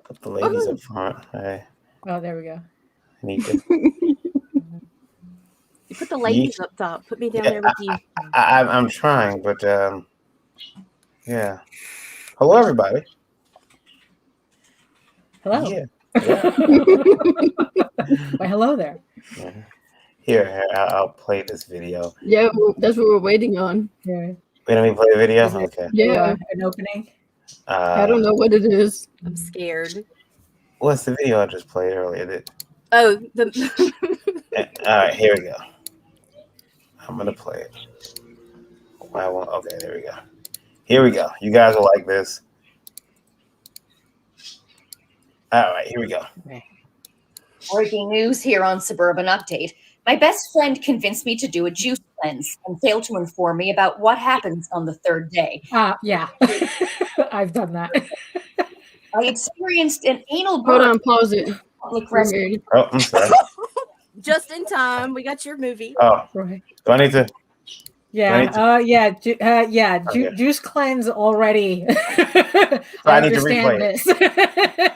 Put the ladies up front. Hey. Oh, there we go. Nita. You put the ladies up top. Put me down there with you. I'm trying, but yeah. Hello, everybody. Hello. Yeah. Well, hello there. Yeah. Here, I'll play this video. Yeah, that's what we're waiting on. Yeah. Wait, let me play the video. Okay. Yeah, an opening. I don't know what it is. I'm scared. What's the video I just played earlier? Oh, All right, here we go. I'm gonna play it. Okay, there we go. Here we go. You guys will like this. All right, here we go. Breaking news here on Suburban Update. My best friend convinced me to do a juice cleanse and failed to inform me about what happens on the third day. Yeah. I've done that. I experienced an anal birth. Hold on, pause it. Public restroom. Oh, I'm sorry. just in time. We got your movie. Oh, Right. do I need to? Juice cleanse already. I need to replay this.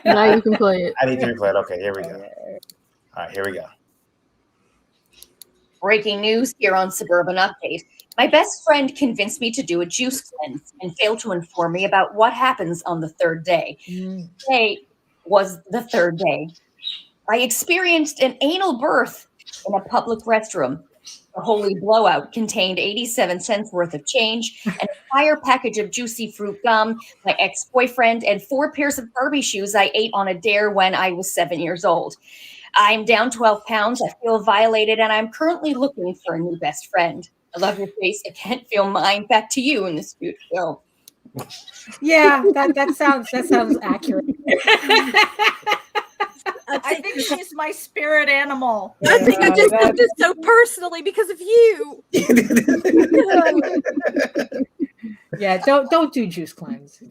Now you can play it. I need to replay it. Okay, here we go. All right, here we go. Breaking news here on Suburban Update. My best friend convinced me to do a juice cleanse and failed to inform me about what happens on the third day. Today was the third day. I experienced an anal birth in a public restroom. The holy blowout contained 87 cents worth of change, an entire package of juicy fruit gum, my ex-boyfriend, and 4 pairs of Barbie shoes I ate on a dare when I was 7 years old. I'm down 12 pounds. I feel violated, and I'm currently looking for a new best friend. I love your face. I can't feel mine. Back to you in this beautiful. Yeah, that sounds accurate. I think she's my spirit animal. I think I just took this so personally because of you. Yeah, don't do juice cleanse.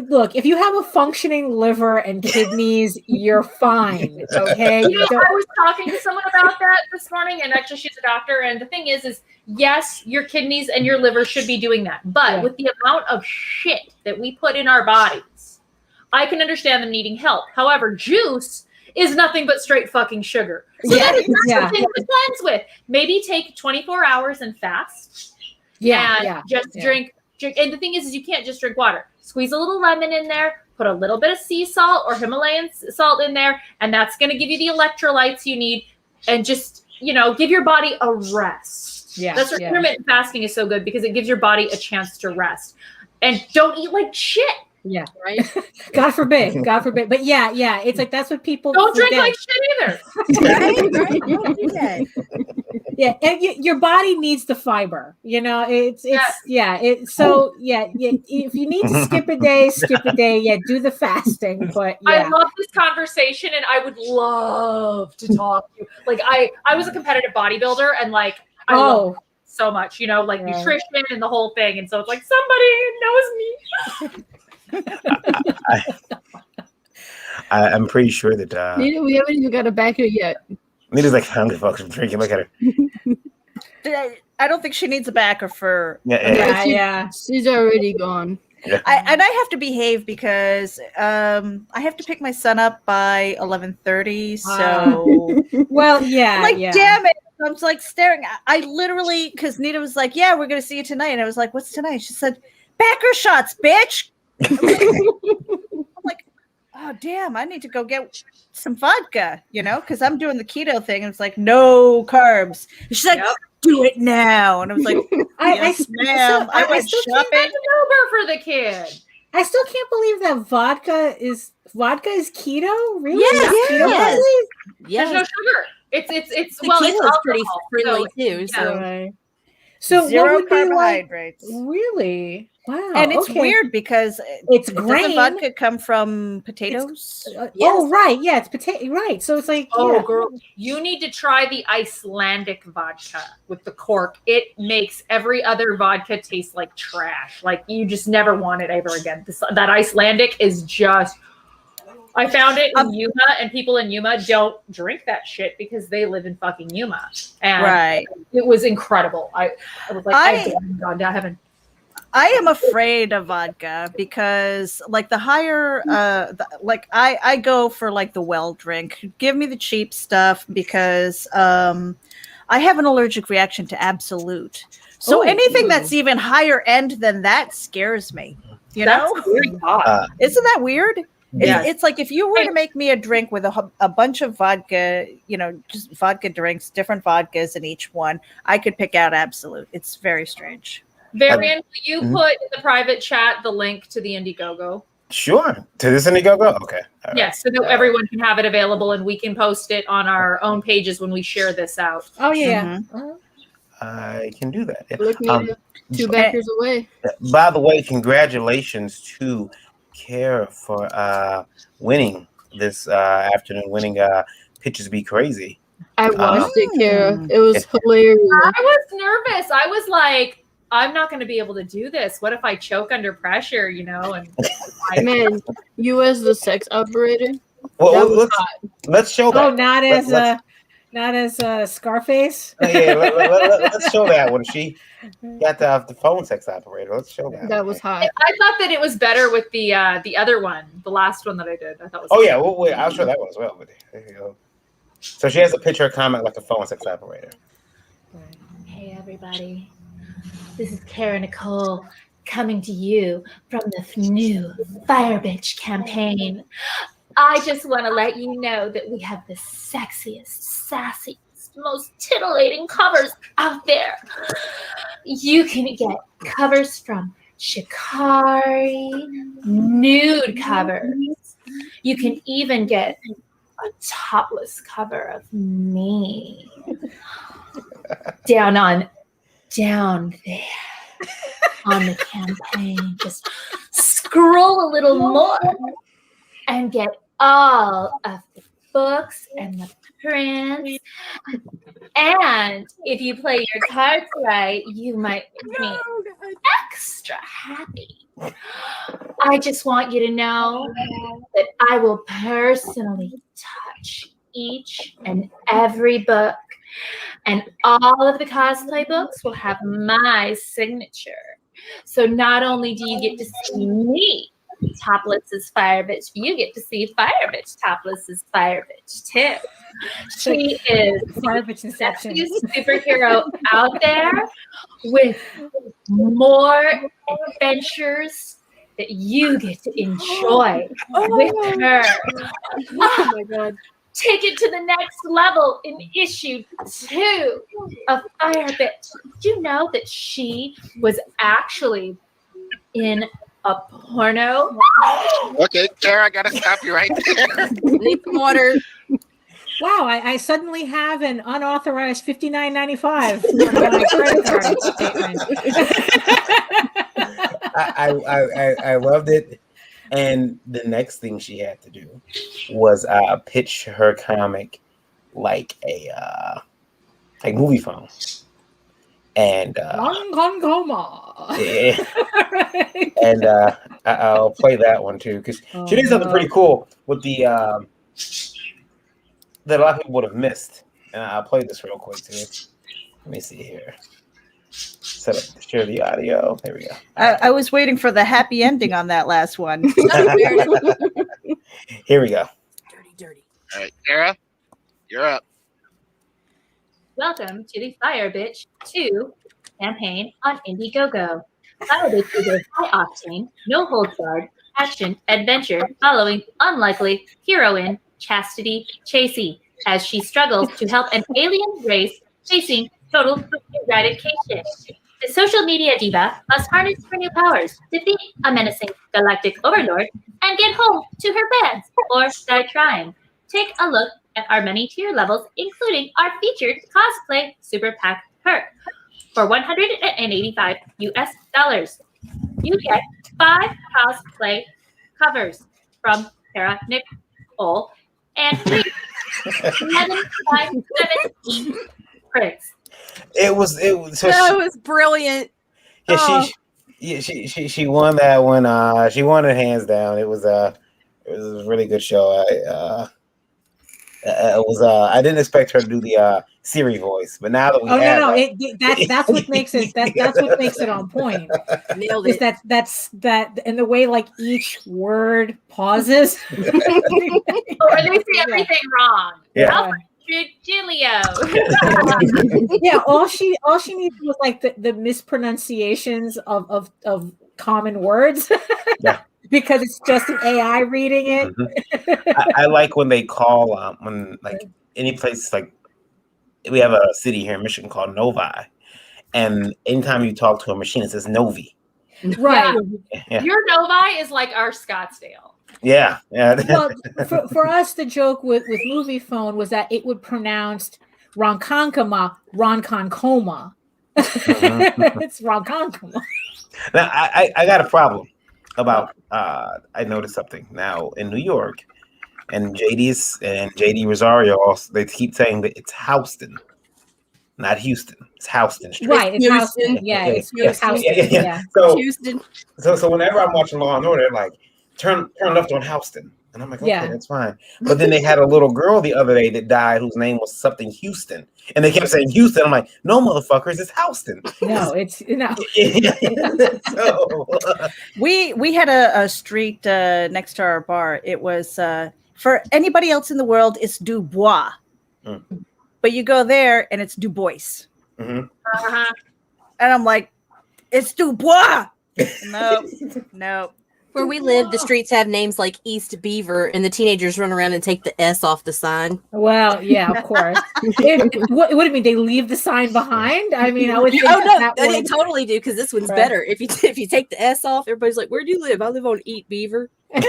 Look, if you have a functioning liver and kidneys, you're fine. Okay. I was talking to someone about that this morning, and actually she's a doctor. And the thing is yes, your kidneys and your liver should be doing that. But with the amount of shit that we put in our bodies, I can understand them needing help. However, juice is nothing but straight fucking sugar. So that's something to cleanse with. Maybe take 24 hours and fast. Drink. And the thing is you can't just drink water. Squeeze a little lemon in there, put a little bit of sea salt or Himalayan salt in there, and that's going to give you the electrolytes you need. And just, give your body a rest. Yeah, that's why intermittent fasting is so good, because it gives your body a chance to rest. And don't eat like shit. Yeah. Right. God forbid. But it's like that's what people don't drink like shit either. Right? Don't do that. Yeah, and your body needs the fiber. If you need to skip a day, do the fasting. But I love this conversation, and I would love to talk to you. Like I was a competitive bodybuilder, and I love so much, nutrition and the whole thing. And so it's like somebody knows me. I'm pretty sure that Nita, we haven't even got a backer yet. Nita's like hungry, folks. I'm drinking. Look at her. I don't think she needs a backer for. She's already gone. Yeah. I have to behave because I have to pick my son up by 11:30. So damn it. I was like staring. I literally, because Nita was like, "Yeah, we're gonna see you tonight," and I was like, "What's tonight?" She said, "Backershots, bitch." I'm like, oh damn, I need to go get some vodka, because I'm doing the keto thing, and it's like no carbs. And she's like, do it now, and I was like, yes, ma'am. I went shopping. An Uber for the kid. I still can't believe that vodka is keto. Really? Yes. There's no sugar. It's it's pretty friendly too. So zero what would carbohydrates. Really? Wow. And it's weird because it's grain. Doesn't vodka come from potatoes? Oh, right. Yeah, it's potato. Right. So it's like, girl, you need to try the Icelandic vodka with the cork. It makes every other vodka taste like trash. Like you just never want it ever again. That Icelandic is just. I found it in Yuma, and people in Yuma don't drink that shit because they live in fucking Yuma. And it was incredible. I was like, I've gone down heaven. I am afraid of vodka because, like, the higher, I go for like the well drink. Give me the cheap stuff because I have an allergic reaction to Absolute. So anything that's even higher end than that scares me. You know, isn't that weird? Yes. It's like if you were to make me a drink with a bunch of vodka, you know, just vodka drinks, different vodkas in each one, I could pick out Absolute. It's very strange. Varian, will you put in the private chat the link to the Indiegogo? Sure. To this Indiegogo? Okay. All yes, so that everyone can have it available and we can post it on our own pages when we share this out. Oh, yeah. Mm-hmm. I can do that. Look me 2 backers away. By the way, congratulations to Cara for winning this afternoon, winning Pitches Be Crazy. I watched it, Cara. It was hilarious. I was nervous. I was like, I'm not going to be able to do this. What if I choke under pressure, you know? And man, you as the sex operator. Well, let's show that. Oh, not as Scarface. Yeah, let's show that one. She got the phone sex operator. Let's show that. That was hot. I thought that it was better with the other one, the last one that I did. I thought was. Oh yeah, well, wait, I'll show that one as well. But there you go. So she has a picture of comment like a phone sex operator. Hey everybody. This is Cara Nicole coming to you from the new Fire Bitch campaign. I just want to let you know that we have the sexiest, sassiest, most titillating covers out there. You can get covers from Shikari, nude covers. You can even get a topless cover of me. Down there on the campaign. Just scroll a little more and get all of the books and the prints. And if you play your cards right, you might make me extra happy. I just want you to know that I will personally touch each and every book. And all of the cosplay books will have my signature. So not only do you get to see me topless as Fire Bitch, you get to see Fire Bitch topless as Fire Bitch too. She is Fire Bitch Inception. Superhero out there with more adventures that you get to enjoy with her. Oh my god. Take it to the next level in issue 2 of Fire Bitch. Did you know that she was actually in a porno? Okay, Cara, I gotta stop you right there. Need some water. Wow, I suddenly have an unauthorized $59.95 on my credit card statement. I loved it. And the next thing she had to do was pitch her comic like a movie phone. And yeah. And I'll play that one too because she did something pretty cool with the that a lot of people would have missed. And I'll play this real quick too. Let me see here. Set up to share the audio. There we go. I was waiting for the happy ending on that last one. Here we go. Dirty. All right, Cara, you're up. Welcome to the Fire Bitch 2 campaign on Indiegogo. Fire Bitch is a high-octane, no-holds-barred action adventure following unlikely heroine Chastity Chasey as she struggles to help an alien race facing total eradication. The social media diva must harness her new powers, defeat a menacing galactic overlord, and get home to her fans, or die trying. Take a look at our many tier levels, including our featured cosplay super pack perk. For $185 US, you get 5 cosplay covers from Cara Nicole and 3 17 prints. It was so that was brilliant. Yeah, she won that one. She won it hands down. It was a really good show. was I didn't expect her to do the Siri voice, but now that we that's what makes it that's what makes it on point. Nailed Is it. that's and the way like each word pauses. Oh, and they say everything wrong. Yeah. Julio. Yeah, all she needed was like the mispronunciations of common words. Yeah. Because it's just an AI reading it. Mm-hmm. I like when they call when like any place, like we have a city here in Michigan called Novi, and anytime you talk to a machine, it says Novi. Right. Yeah. Your Novi is like our Scottsdale. Yeah. Well, for us, the joke with movie phone was that it would pronounce Ronkonkoma, Ronkonkoma. It's Ronkonkoma. Now I got a problem about I noticed something now in New York, and JD Rosario also, they keep saying that it's Houston, not Houston. It's Houston Street. Right, it's Houston. Yeah, it's Houston. Yeah. So Houston. So whenever I'm watching Law and Order, they're like, turn left on Houston. And I'm like, okay, that's fine. But then they had a little girl the other day that died whose name was something Houston. And they kept saying Houston. I'm like, no, motherfuckers, it's Houston. No, it's no. So, we had a street next to our bar. It was for anybody else in the world, it's Dubois. But you go there and it's Du Bois. Mm-hmm. And I'm like, it's Dubois. No. Where we live, the streets have names like East Beaver, and the teenagers run around and take the S off the sign. Well, yeah, of course. What do you mean? They leave the sign behind? I mean, I would think they totally do, because this one's better. If you take the S off, everybody's like, "Where do you live?" I live on Eat Beaver. We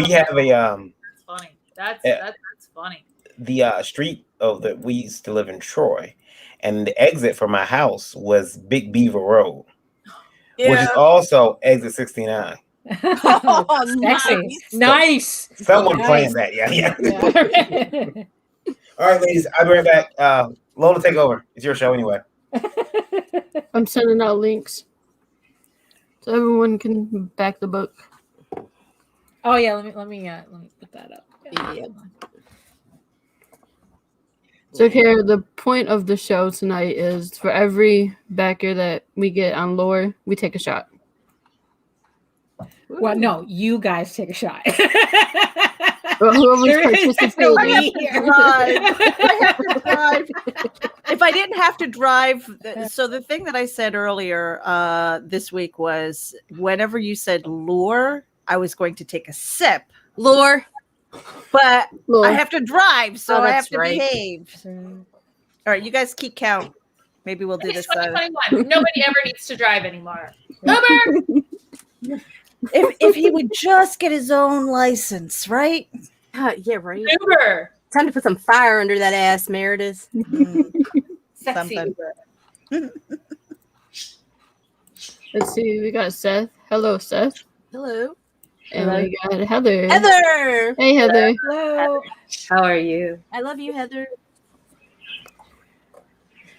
have a That's funny. That's funny. The street we used to live in Troy, and the exit for my house was Big Beaver Road. Yeah. Which is also exit 69. Oh, nice. Someone planned that. Yeah. All right, ladies, I'll be right back. Lola, take over. It's your show anyway. I'm sending out links so everyone can back the book. Oh yeah, let me put that up. Yeah. So here, the point of the show tonight is for every backer that we get on lore, we take a shot. Well, no, you guys take a shot. Well, whoever's participating. I have to drive. If I didn't have to drive, so the thing that I said earlier this week was whenever you said lure, I was going to take a sip. Lure. But I have to drive, so I have to right. behave. All right, you guys keep count. Maybe we'll do this. 2021. Nobody ever needs to drive anymore. Uber. If he would just get his own license, right? Yeah, right. Uber. Time to put some fire under that ass, Meredith. Sexy Uber. Let's see. We got Seth. Hello, Seth. Hello. And we got Heather. Heather. Hey, Heather. Hello. How are you? I love you, Heather.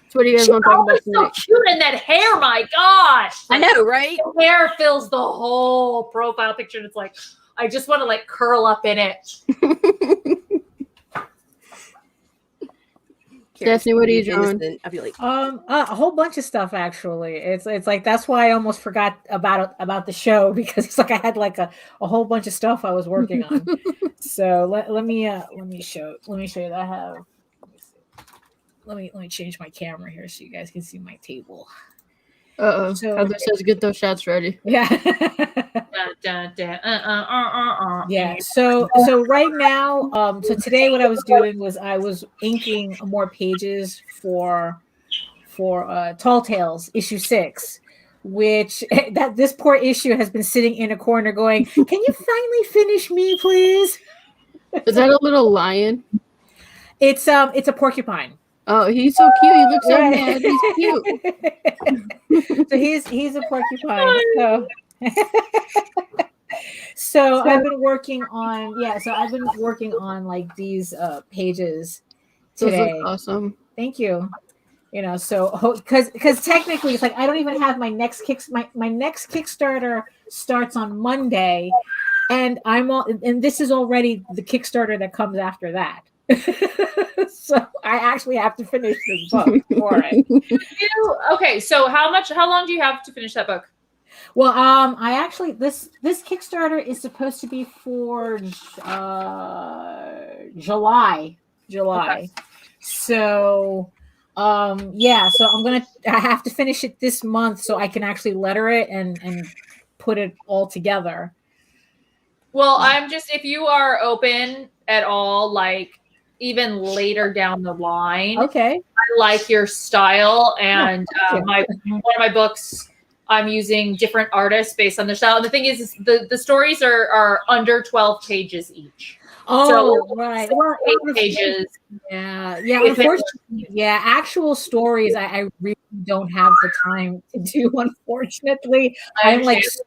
So what do you guys want to talk about tonight? So cute in that hair, my gosh. I know, right? The hair fills the whole profile picture. And it's like, I just want to like curl up in it. Daphne, what are you drawing? I'd be like, a whole bunch of stuff actually. It's like that's why I almost forgot about the show, because it's like I had like a whole bunch of stuff I was working on. So let me show you that I have. Let me change my camera here so you guys can see my table. So Heather says get those shots ready. Yeah. Yeah. So right now, so today what I was doing was I was inking more pages for Tall Tales issue 6, which that this poor issue has been sitting in a corner going, can you finally finish me, please? Is that a little lion? It's a porcupine. Oh, he's so cute. He looks so mad. He's cute. So he's a porcupine. So I've been working on like these pages today. Those look awesome. Thank you. You know, so because technically it's like I don't even have my next Kickstarter starts on Monday, and and this is already the Kickstarter that comes after that. So I actually have to finish this book for it. Okay, so how long do you have to finish that book? Well, I actually this Kickstarter is supposed to be for July. Okay. So yeah, so I have to finish it this month so I can actually letter it and put it all together. Well, I'm just, if you are open at all, like even later down the line, okay, I like your style, and one of my books, I'm using different artists based on their style. And the thing is the stories are under 12 pages each. Oh, so, right. Well, 8 pages. Yeah. Unfortunately, yeah. Actual stories, I really don't have the time to do. Unfortunately, I'm like so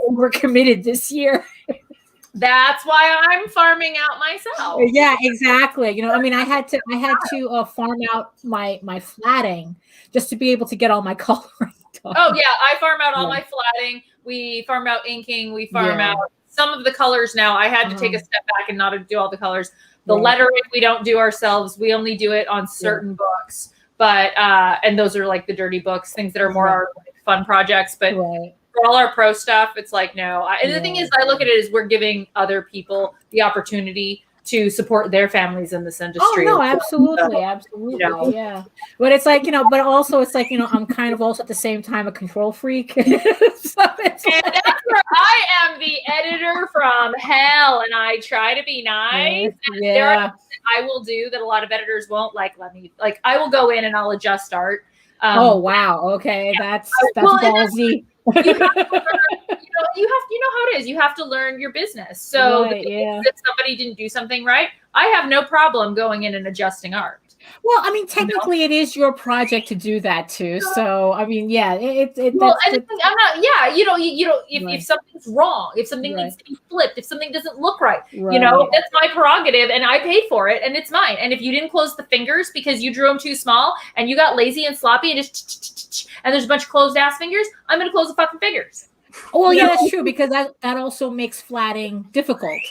overcommitted this year. That's why I'm farming out myself. Yeah, exactly. I mean, I had to farm out my flatting just to be able to get all my coloring done. Oh yeah, I farm out all my flatting. We farm out inking. We farm out some of the colors now. I had to take a step back and not do all the colors. The lettering we don't do ourselves. We only do it on certain books. But and those are like the dirty books, things that are more our fun projects. But for all our pro stuff, it's like no. And the thing is, I look at it as we're giving other people the opportunity to support their families in this industry. Oh no, absolutely, yeah. But it's like but also it's like I'm kind of also at the same time a control freak. So that's where I am the editor from hell, and I try to be nice. And there are things that I will do that a lot of editors won't let me. Like I will go in and I'll adjust art. Oh wow, okay, that's ballsy. You have to learn, you know how it is. You have to learn your business. So if somebody didn't do something right, I have no problem going in and adjusting art. Well, I mean, technically, it is your project to do that too. So, I mean, yeah, I'm not. Yeah, if something's wrong, if something needs to be flipped, if something doesn't look right, that's my prerogative, and I paid for it, and it's mine. And if you didn't close the fingers because you drew them too small, and you got lazy and sloppy, and just and there's a bunch of closed ass fingers, I'm going to close the fucking fingers. Well, yeah, that's true because that also makes flatting difficult.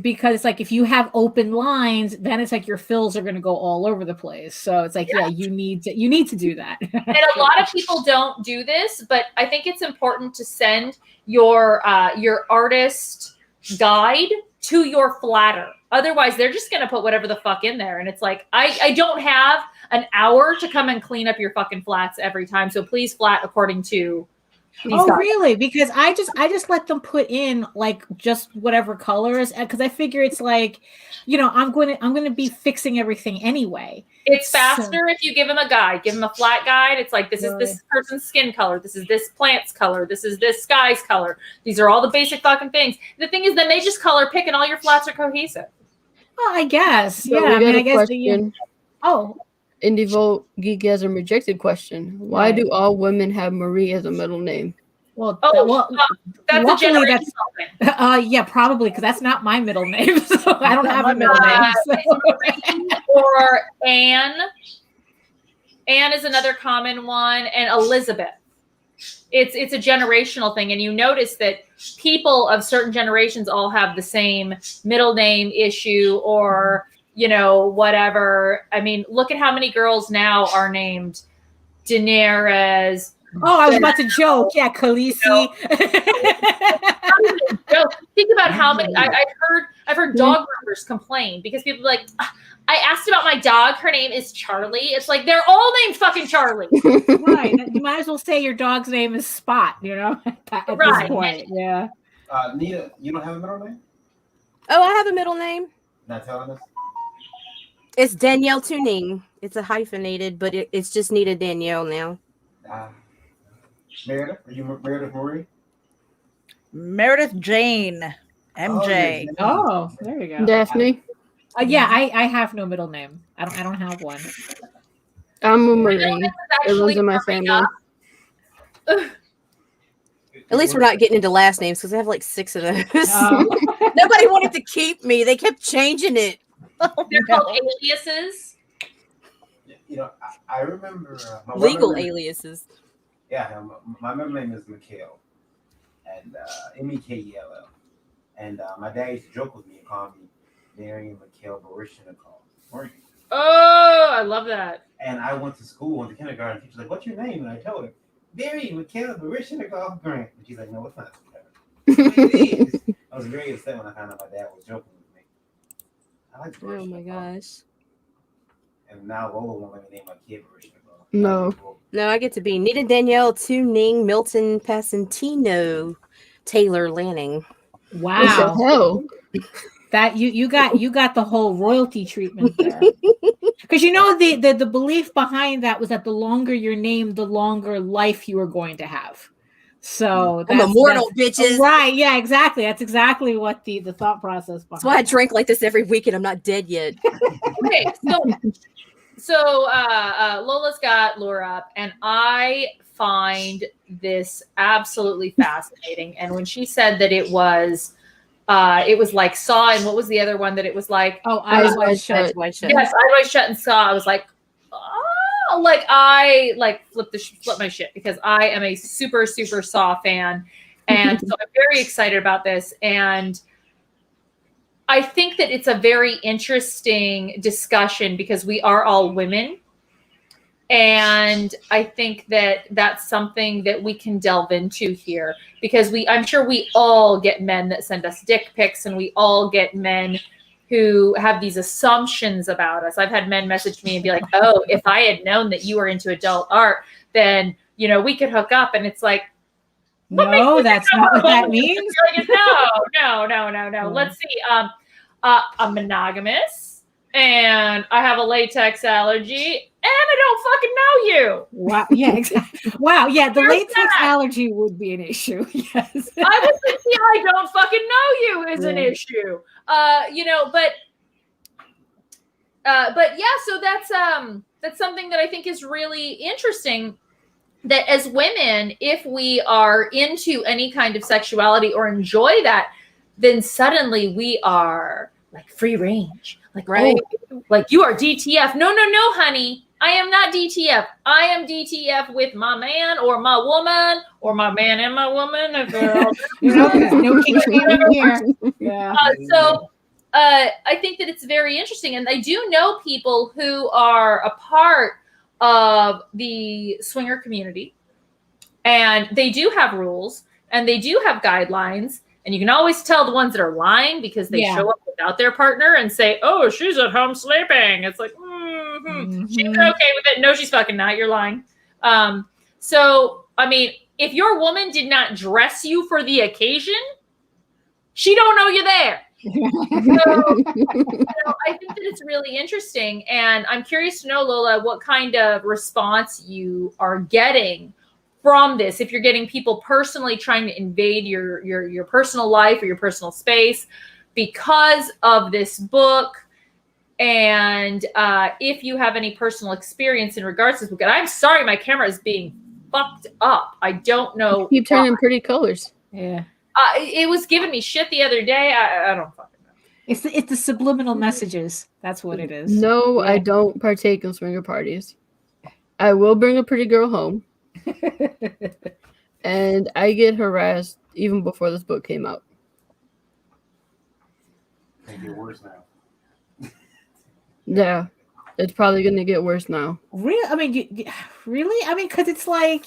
Because it's like if you have open lines, then it's like your fills are going to go all over the place. So it's like, you need to do that. And a lot of people don't do this, but I think it's important to send your artist guide to your flatter. Otherwise, they're just going to put whatever the fuck in there. And it's like, I don't have an hour to come and clean up your fucking flats every time. So please flat according to really? Because I just let them put in like just whatever colors because I figure it's like, I'm going to be fixing everything anyway. It's faster if you give them a guide. Give them a flat guide. It's like this is this person's skin color. This is this plant's color. This is this sky's color. These are all the basic fucking things. The thing is, then they just color pick and all your flats are cohesive. Well, I guess. So I mean, I guess. Indie Vote Geekasm rejected question. Why do all women have Marie as a middle name? Well, that's a generational thing. Yeah, probably because that's not my middle name. So I don't have a middle name. So. Or Anne. Anne is another common one, and Elizabeth. It's a generational thing, and you notice that people of certain generations all have the same middle name issue or whatever. I mean, look at how many girls now are named Daenerys. Oh, I was about to joke. Yeah, Khaleesi. Think about how many. I've heard dog groomers complain because people are like, I asked about my dog. Her name is Charlie. It's like they're all named fucking Charlie. Right. You might as well say your dog's name is Spot. At this point. Yeah. Nita, you don't have a middle name? Oh, I have a middle name. Not telling us. It's Danielle Tuning. It's a hyphenated, but it's just Nita Danielle now. Meredith? Are you Meredith Marie? Meredith Jane. MJ. Oh, there you go. Daphne. Yeah, I have no middle name. I don't have one. I'm a Marie. It runs in my family. At least we're not getting into last names because I have like 6 of those. Nobody wanted to keep me. They kept changing it. They're called aliases. I remember legal aliases. Yeah, my middle name is Mikhail, and MEKELL. And my dad used to joke with me and call me Marion Mikhail Baryshnikov. Weren't you? Oh, I love that. And I went to school in the kindergarten. Teacher's like, "What's your name?" And I told her, Marion Mikhail Baryshnikov Grant. And she's like, "No, it's not." It is. I was very upset when I found out my dad was joking with me. I like Oh my gosh. And now Lola won't let me name my kid Baryshnikov. No. No, I get to be Nita Danielle Tuning Milton Passantino Taylor Lanning. Wow. What the hell? That you got the whole royalty treatment there. Because you know the belief behind that was that the longer your name, the longer life you were going to have. So I'm immortal, bitches. Right? Yeah, exactly. That's exactly what the thought process behind. That's why I drink like this every week, and I'm not dead yet. Okay, so Lola's got Lure Up, and I find this absolutely fascinating. And when she said that it was like Saw, and what was the other one that it was like? Oh, Eyes Wide Shut. Yes, Eyes Wide Shut and Saw. I was like, oh, like I like flip my shit because I am a super Saw fan, and so I'm very excited about this. And I think that it's a very interesting discussion because we are all women. And I think that that's something that we can delve into here because I'm sure we all get men that send us dick pics, and we all get men who have these assumptions about us. I've had men message me and be like, "Oh, if I had known that you were into adult art, then, you know, we could hook up." And it's like, no, that's not what that means. No. Let's see. I'm monogamous, and I have a latex allergy, and I don't fucking know you. Wow. Yeah, exactly. Wow. Yeah, the latex allergy would be an issue. Yes. I would think the I don't fucking know you is an issue. You know, but yeah, so that's something that I think is really interesting. That as women, if we are into any kind of sexuality or enjoy that, then suddenly we are like free range. Like, right? Oh, like you are DTF. No, honey. I am not DTF. I am DTF with my man or my woman or my man and my woman. No kinky here. Yeah. So I think that it's very interesting. And I do know people who are a part of the swinger community, and they do have rules and they do have guidelines, and you can always tell the ones that are lying because they show up without their partner and say, "Oh, she's at home sleeping." It's like, she's okay with it. No, she's fucking not. You're lying. So, I mean, if your woman did not dress you for the occasion, she don't know you're there. So, I think that it's really interesting, and I'm curious to know, Lola, what kind of response you are getting from this. If you're getting people personally trying to invade your personal life or your personal space because of this book, and if you have any personal experience in regards to this book. And I'm sorry, my camera is being fucked up. I don't know. You keep turning pretty colors. Yeah. It was giving me shit the other day. I don't fucking know. It's the subliminal messages. That's what it is. No, I don't partake in swinger parties. I will bring a pretty girl home. And I get harassed even before this book came out. It get worse now. Yeah, it's probably going to get worse now. Really? I mean, really? I mean, because it's like,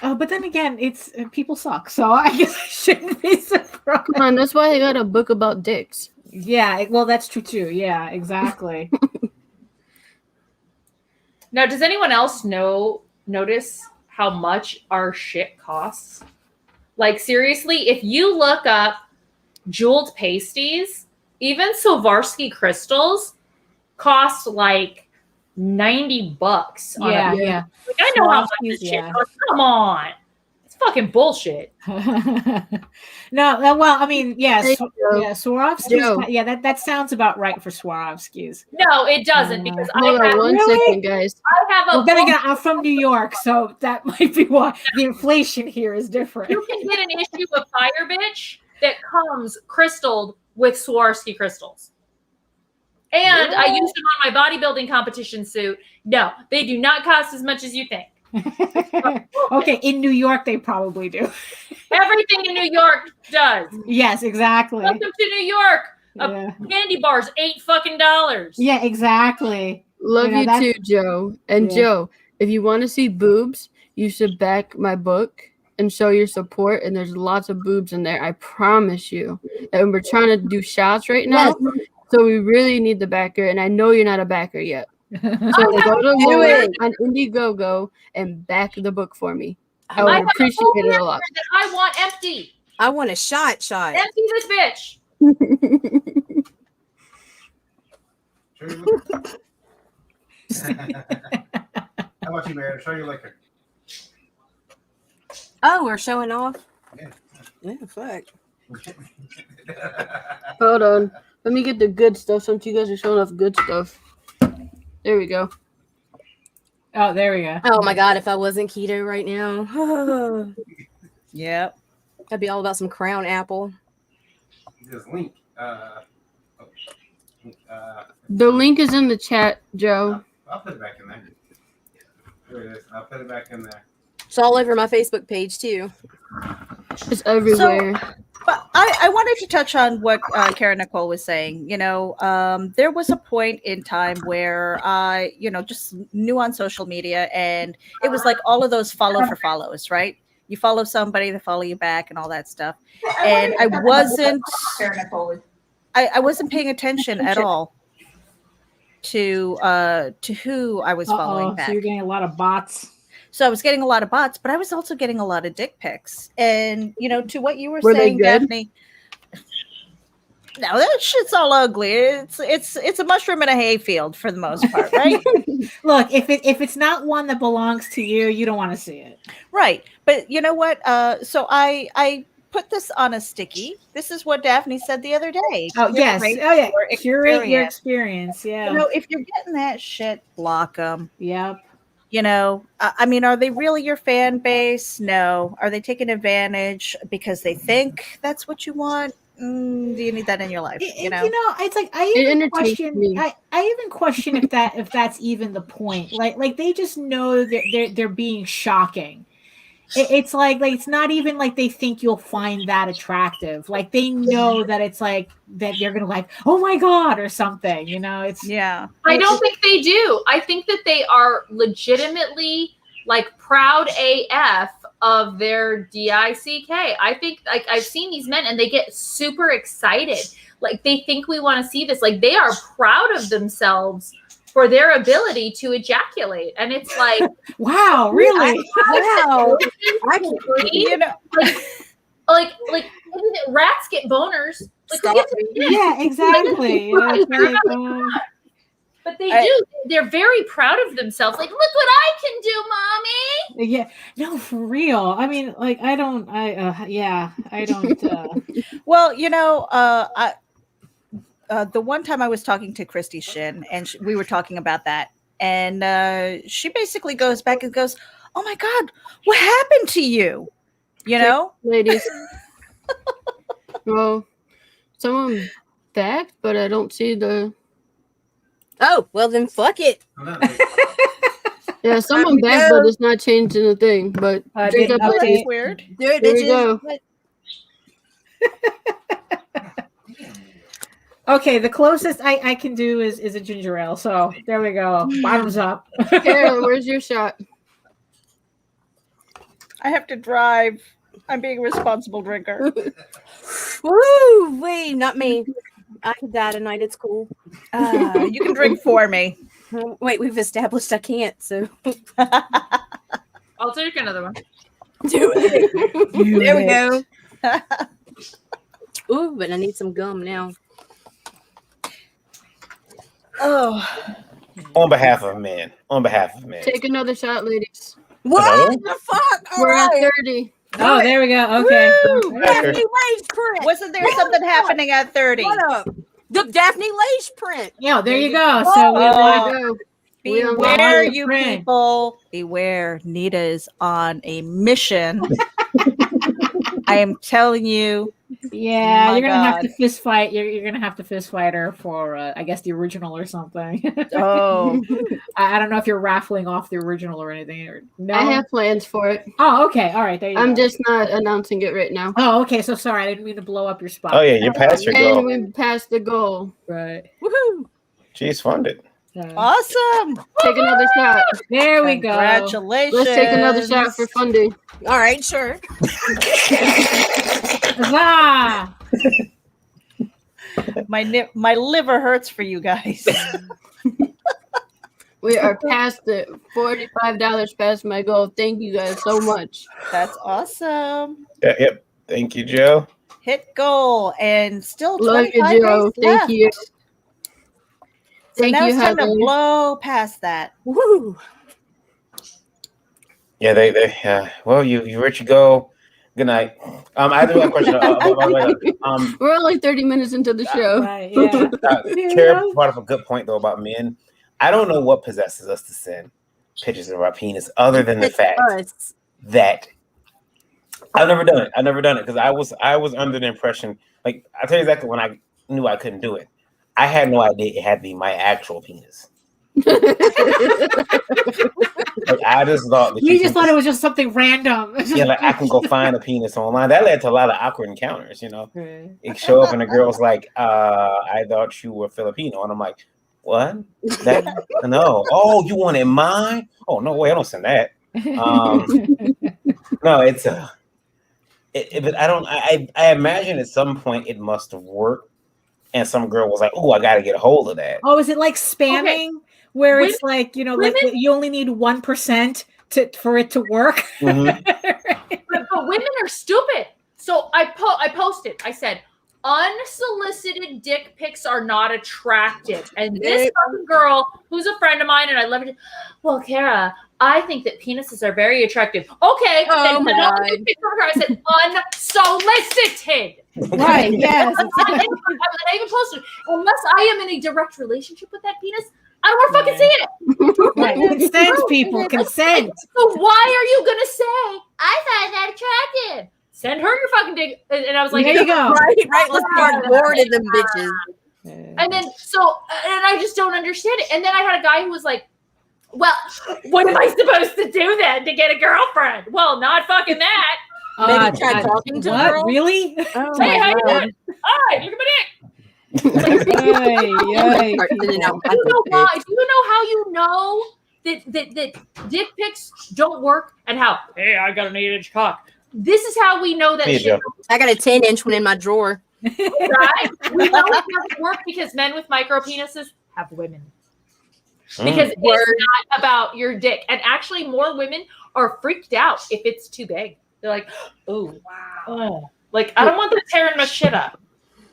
but then again, it's people suck. So I guess I shouldn't be surprised. Come on, that's why I got a book about dicks. Yeah, well, that's true too. Yeah, exactly. Now, does anyone else notice how much our shit costs? Like, seriously, if you look up jeweled pasties, even Swarovski crystals cost like $90 on Yeah. Like, I know how much this shit costs. Come on. It's fucking bullshit. No, well, I mean, Swarovskis. Yeah, that sounds about right for Swarovskis. No, it doesn't, because hold on one second, guys. I have a well, then again, I'm from New York, so that might be why the inflation here is different. You can get an issue of Fire Bitch that comes crystalled with Swarovski crystals. And I used them on my bodybuilding competition suit. No, they do not cost as much as you think. Okay, in New York, they probably do. Everything in New York does. Yes, exactly. Welcome to New York. A candy bar's $8 Yeah, exactly. Love you too, Joe. And Joe, if you want to see boobs, you should back my book and show your support. And there's lots of boobs in there. I promise you. And we're trying to do shots right now. Yes. So we really need the backer. And I know you're not a backer yet. So go to Laura on Indiegogo and back the book for me. I would appreciate it a lot. That I want empty. I want a shot. Empty this bitch. How about you, Meredith? Show your liquor. Oh, we're showing off? Yeah, fuck. Hold on. Let me get the good stuff since you guys are showing off good stuff. There we go. Oh, there we go. Oh my God, if I wasn't keto right now. Yep. That'd be all about some crown apple. This link. The link is in the chat, Joe. I'll put it back in there. There it is. I'll put it back in there. It's all over my Facebook page too. It's everywhere. But I wanted to touch on what Cara Nicole was saying. You know, there was a point in time where I, just knew on social media, and it was like all of those follow for follows, right? You follow somebody, they follow you back, and all that stuff. And I wasn't paying attention at all to who I was following back. So you're getting a lot of bots. So I was getting a lot of bots, but I was also getting a lot of dick pics. And, to what you were saying, Daphne, no, that shit's all ugly. It's a mushroom in a hayfield for the most part, right? Look, if it's not one that belongs to you, you don't want to see it. Right. But you know what? So I put this on a sticky. This is what Daphne said the other day. Oh, yes. Oh, yeah. Curate your experience. Yeah. If you're getting that shit, block them. Yep. I mean, are they really your fan base? No. Are they taking advantage because they think that's what you want? Do you need that in your life? It's like I even question if that's even the point. Like they just know that they're being shocking. It's like it's not even like they think you'll find that attractive. Like they know that it's like that you're gonna like, oh my God, or something. It's I don't think they do. I think that they are legitimately like proud AF of their DICK. I think like I've seen these men and they get super excited. Like they think we want to see this. Like they are proud of themselves for their ability to ejaculate. And it's like, wow, really? Wow. Like rats get boners. Like, yeah, exactly. But they do. They're very proud of themselves. Like, look what I can do, mommy. Yeah. No, for real. I mean, like, I don't. Well, the one time I was talking to Christy Shin, and we were talking about that, and she basically goes back and goes, "Oh my God, what happened to you?" Ladies. Well, someone backed, but I don't see the. Oh, well then fuck it. Yeah, someone back, but it's not changing the thing. But that's weird. There we go. Okay, the closest I can do is a ginger ale. So there we go. Bottoms up. Cara, where's your shot? I have to drive. I'm being a responsible drinker. Woo! Wait, not me. I can die tonight. It's cool. You can drink for me. Wait, we've established I can't. So I'll take another one. Do it. There we go. Ooh, but I need some gum now. Oh. On behalf of men. Take another shot, ladies. What the fuck? We're at 30. Oh, there we go. Okay. Daphne Lage print. Wasn't there something happening at 30? What up? The Daphne Lage print. Yeah, there you go. So beware, you people. Beware. Nita is on a mission. I am telling you, Yeah, My you're gonna have God. to fist fight. You're gonna have to fist fight her for, I guess, the original or something. Oh, I don't know if you're raffling off the original or anything. Or, no. I have plans for it. Oh, okay. All right. There you go. I'm just not announcing it right now. Oh, okay. So sorry, I didn't mean to blow up your spot. Oh yeah, you're past your And goal. we passed the goal. Right. woohoo! She's funded. Awesome. Take another shot. There we go. Congratulations. Let's take another shot for funding. All right, sure. Huzzah! My liver hurts for you guys. We are past it. $45 past my goal. Thank you guys so much. That's awesome. Yeah, yep. Thank you, Joe. Hit goal and still Love 25 you, Joe. days Thank left. you. So Thank now you, it's time to Heather. blow past that. Woo. Yeah, they well, you ready to go. Good night. I do have a question. We're only 30 minutes into the show. Right, yeah. Cara brought up a good point though about men. I don't know what possesses us to send pictures of our penis, other than the fact that I've never done it. I've never done it because I was under the impression, like I'll tell you exactly when I knew I couldn't do it. I had no idea it had to be my actual penis. Like, I just thought that You just thought it was just something random. yeah, like I can go find a penis online. That led to a lot of awkward encounters, you know. Right. It show up and the girl's like, I thought you were Filipino. And I'm like, what? That no. Oh, you wanted mine? Oh no way, I don't send that. No, it's but I imagine at some point it must have worked. And some girl was like, oh, I gotta get a hold of that. Oh, is it like spamming? Okay. Where it's like, you know, like you only need 1% for it to work. Mm-hmm. but women are stupid. So I posted. I said, unsolicited dick pics are not attractive. And this fucking girl, who's a friend of mine, and I love it. Well, Cara, I think that penises are very attractive. Okay. Oh my God. I said unsolicited. Right. Yes. I even posted, unless I am in a direct relationship with that penis, I don't want to fucking see it. Right. Consent, people. Consent. So why are you gonna say I find that attractive? Send her your fucking dick. And I was like, there you go. Right. Let's start boarding them bitches. And then and I just don't understand it. And then I had a guy who was like, well, what am I supposed to do then to get a girlfriend? Well, not fucking that. Maybe try talking to what? girls. Really? Oh hey, how you doing? Hi, look at my dick. Do you know why? Do you know how you know that dick pics don't work and how? Hey, I got an 8-inch cock. This is how we know that shit. I got a 10-inch one in my drawer. Right? We know it doesn't work because men with micro penises have women. Because it's not about your dick. And actually, more women are freaked out if it's too big. They're like, oh, wow. Oh. Like, I don't want them tearing my shit up.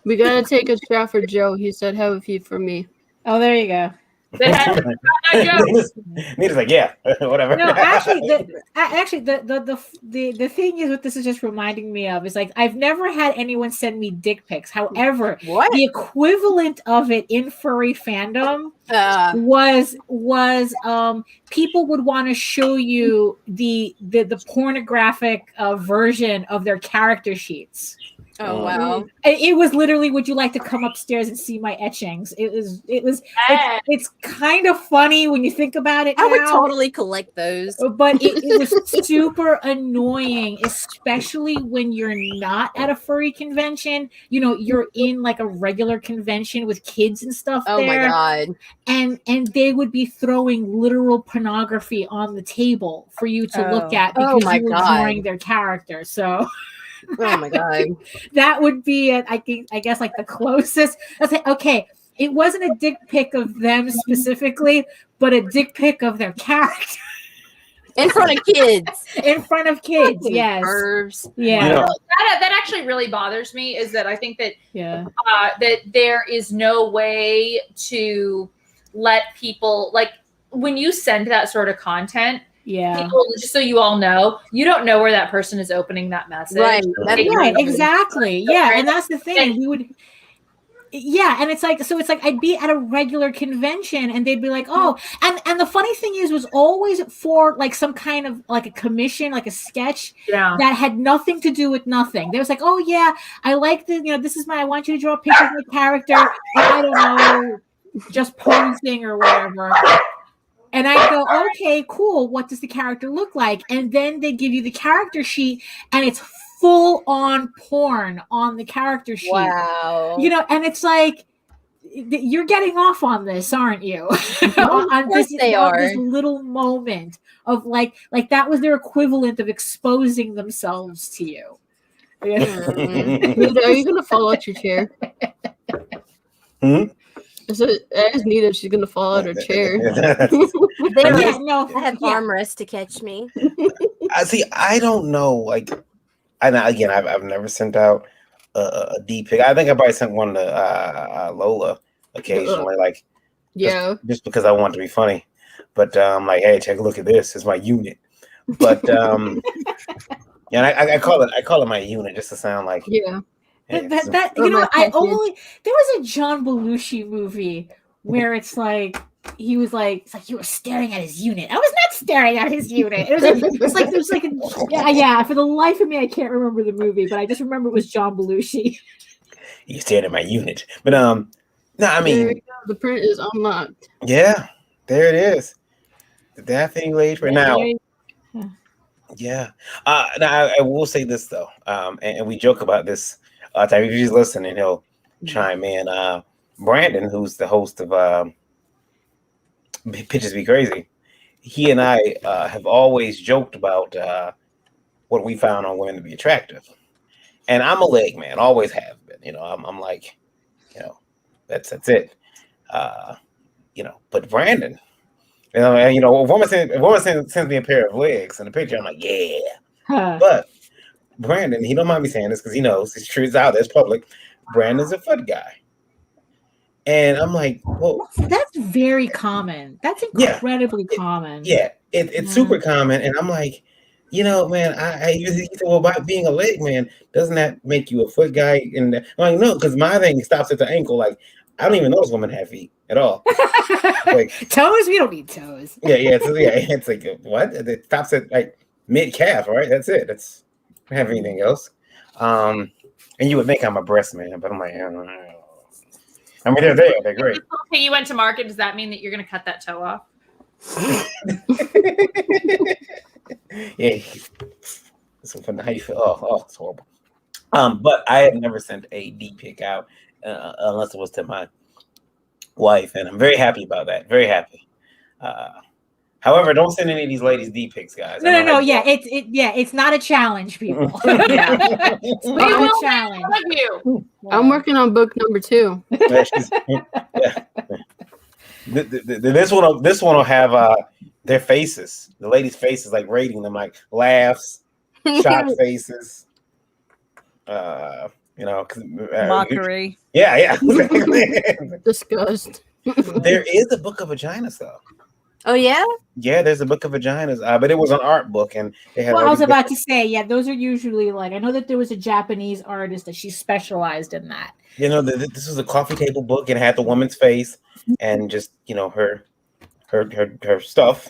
We got to take a shot for Joe. He said, have a few for me. Oh, there you go. Nita's like, yeah, whatever. No, actually, the thing is, what this is just reminding me of is like I've never had anyone send me dick pics. However, the equivalent of it in furry fandom was people would want to show you the pornographic version of their character sheets. Oh wow! It was literally, would you like to come upstairs and see my etchings? It's kind of funny when you think about it. I would totally collect those, but it was super annoying, especially when you're not at a furry convention. You know, you're in like a regular convention with kids and stuff. Oh my God! And they would be throwing literal pornography on the table for you to look at because you were drawing their character. So. Oh my God. That would be I guess like the closest. I was like, okay, it wasn't a dick pic of them specifically, but a dick pic of their character. In front of kids. In front of kids, yes. Nerves. Yeah. You know, that actually really bothers me is that I think that that there is no way to let people, like, when you send that sort of content, people, just so you all know, you don't know where that person is opening that message. Right, exactly. Yeah, and that's the thing. Yeah, and it's like I'd be at a regular convention and they'd be like, oh, and the funny thing was always for like some kind of like a commission, like a sketch that had nothing to do with nothing. They was like, oh yeah, I like this is I want you to draw a picture of my character. I don't know, just posing or whatever. And I go, okay, cool. What does the character look like? And then they give you the character sheet, and it's full on porn on the character sheet. Wow. And it's like, you're getting off on this, aren't you? On this little moment of like that was their equivalent of exposing themselves to you. Nita, are you gonna fall out your chair? I just Nita, she's gonna fall out her chair. I have armrests to catch me. See, I don't know. Like, again, I've never sent out a D pic. I think I probably sent one to Lola occasionally, like just because I want to be funny. But like, hey, take a look at this. It's my unit. But I call it my unit just to sound like there was a John Belushi movie where it's like he was like, it's like you were staring at his unit. I was not staring at his unit. It was like for the life of me I can't remember the movie, but I just remember it was John Belushi. You stared at my unit. But no, I mean the print is unlocked. Yeah, there it is. The Daphne Lage right now. Yeah. Now I will say this though, and we joke about this. Time if he's listening, he'll chime in. Brandon, who's the host of Pitches Be Crazy, he and I have always joked about what we found on women to be attractive. And I'm a leg man, always have been. I'm like, that's it. But Brandon, if a woman sends me a pair of legs in a picture, I'm like, yeah. But Brandon, he don't mind me saying this because he knows it's true. It's out there. It's public. Brandon's a foot guy. And I'm like, well, that's very common. That's incredibly common. Yeah, it's super common. And I'm like, man, I said, well, about being a leg man, doesn't that make you a foot guy? And I'm like, no, because my thing stops at the ankle. Like, I don't even notice women have feet at all. Like, toes? We don't need toes. It's like, what? It stops at like mid calf, right? That's it. I don't have anything else. And you would think I'm a breast man, but I'm like, I don't know. I mean, they're there. They're great. Okay, you went to market. Does that mean that you're going to cut that toe off? Yeah. So for how you feel? Oh, it's horrible. But I have never sent a D pic out unless it was to my wife, and I'm very happy about that. Very happy. However, don't send any of these ladies D pics, guys. No. Yeah, it's not a challenge, people. It's not a challenge. I'm working on book number 2. This one will have their faces, the ladies' faces, like rating them, like laughs, shocked faces. Mockery. Yeah. Disgust. There is a book of vaginas, though. Oh yeah? Yeah, there's a book of vaginas, but it was an art book, and they had. Well, I was about to say, those are usually like, I know that there was a Japanese artist that she specialized in that. This was a coffee table book, and it had the woman's face, and just her stuff,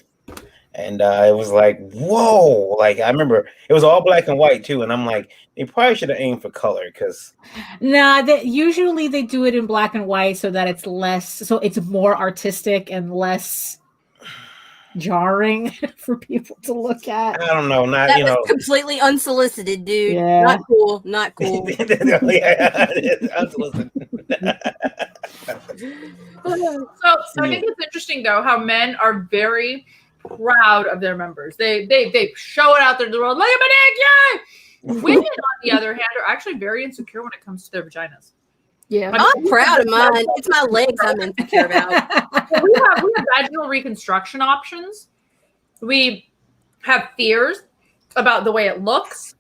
and it was like, whoa! Like, I remember it was all black and white too, and I'm like, they probably should have aimed for color because. Nah, usually they do it in black and white so that it's more artistic and less jarring for people to look at. I don't know, that was completely unsolicited, dude. Yeah. Not cool. Unsolicited. So I think it's interesting though how men are very proud of their members. They show it out there to the world. Look at my dick, yay! Women, on the other hand, are actually very insecure when it comes to their vaginas. Yeah, I'm proud of mine. It's my legs I'm insecure about. We have vaginal reconstruction options. We have fears about the way it looks.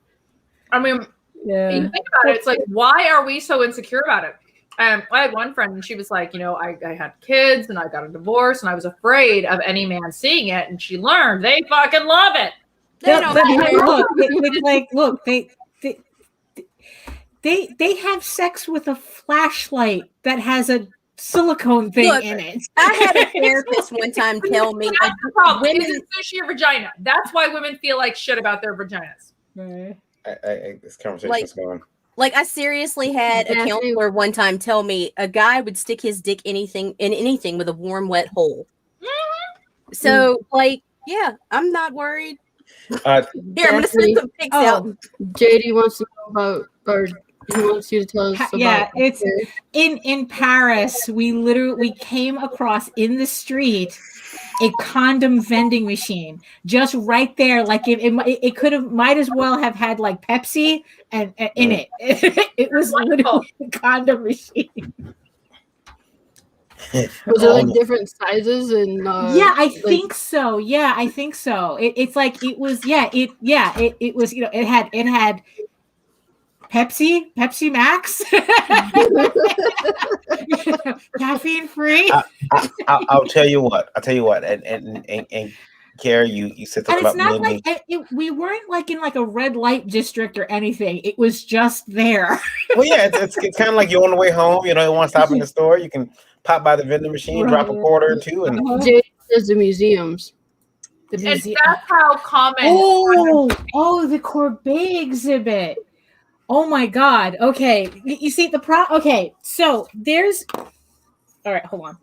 I mean, you think about it, it's like, why are we so insecure about it? I had one friend, and she was like, I had kids, and I got a divorce, and I was afraid of any man seeing it. And she learned they fucking love it. they have sex with a flashlight that has a silicone thing in it. I had a therapist one time tell me that's the problem. Women, is it sushi or vagina? That's why women feel like shit about their vaginas. Right. This conversation's going. Like I seriously had a counselor one time tell me a guy would stick his dick in anything with a warm, wet hole. So, like, yeah, I'm not worried. Here, I'm gonna send some pics out. JD wants to know about, or he wants you to tell us about. Yeah, it's in Paris. We came across in the street a condom vending machine just right there. Like it could have, might as well have had like Pepsi and in it. It was literally a condom machine. Was it like different sizes and? Yeah, I think so. Yeah, I think so. It's like it was. Yeah, it was. You know, it had Pepsi Max, caffeine free. I'll tell you what. And Cara, you said something about. And it's not like we weren't like in like a red light district or anything. It was just there. Well, yeah, it's kind of like you're on the way home. You know, you want to stop in the store. You can pop by the vending machine, drop a quarter or two, and there's the museums. And that's how common. Oh, the Courbet exhibit. Oh my God. Okay. You see okay. So there's, all right, hold on.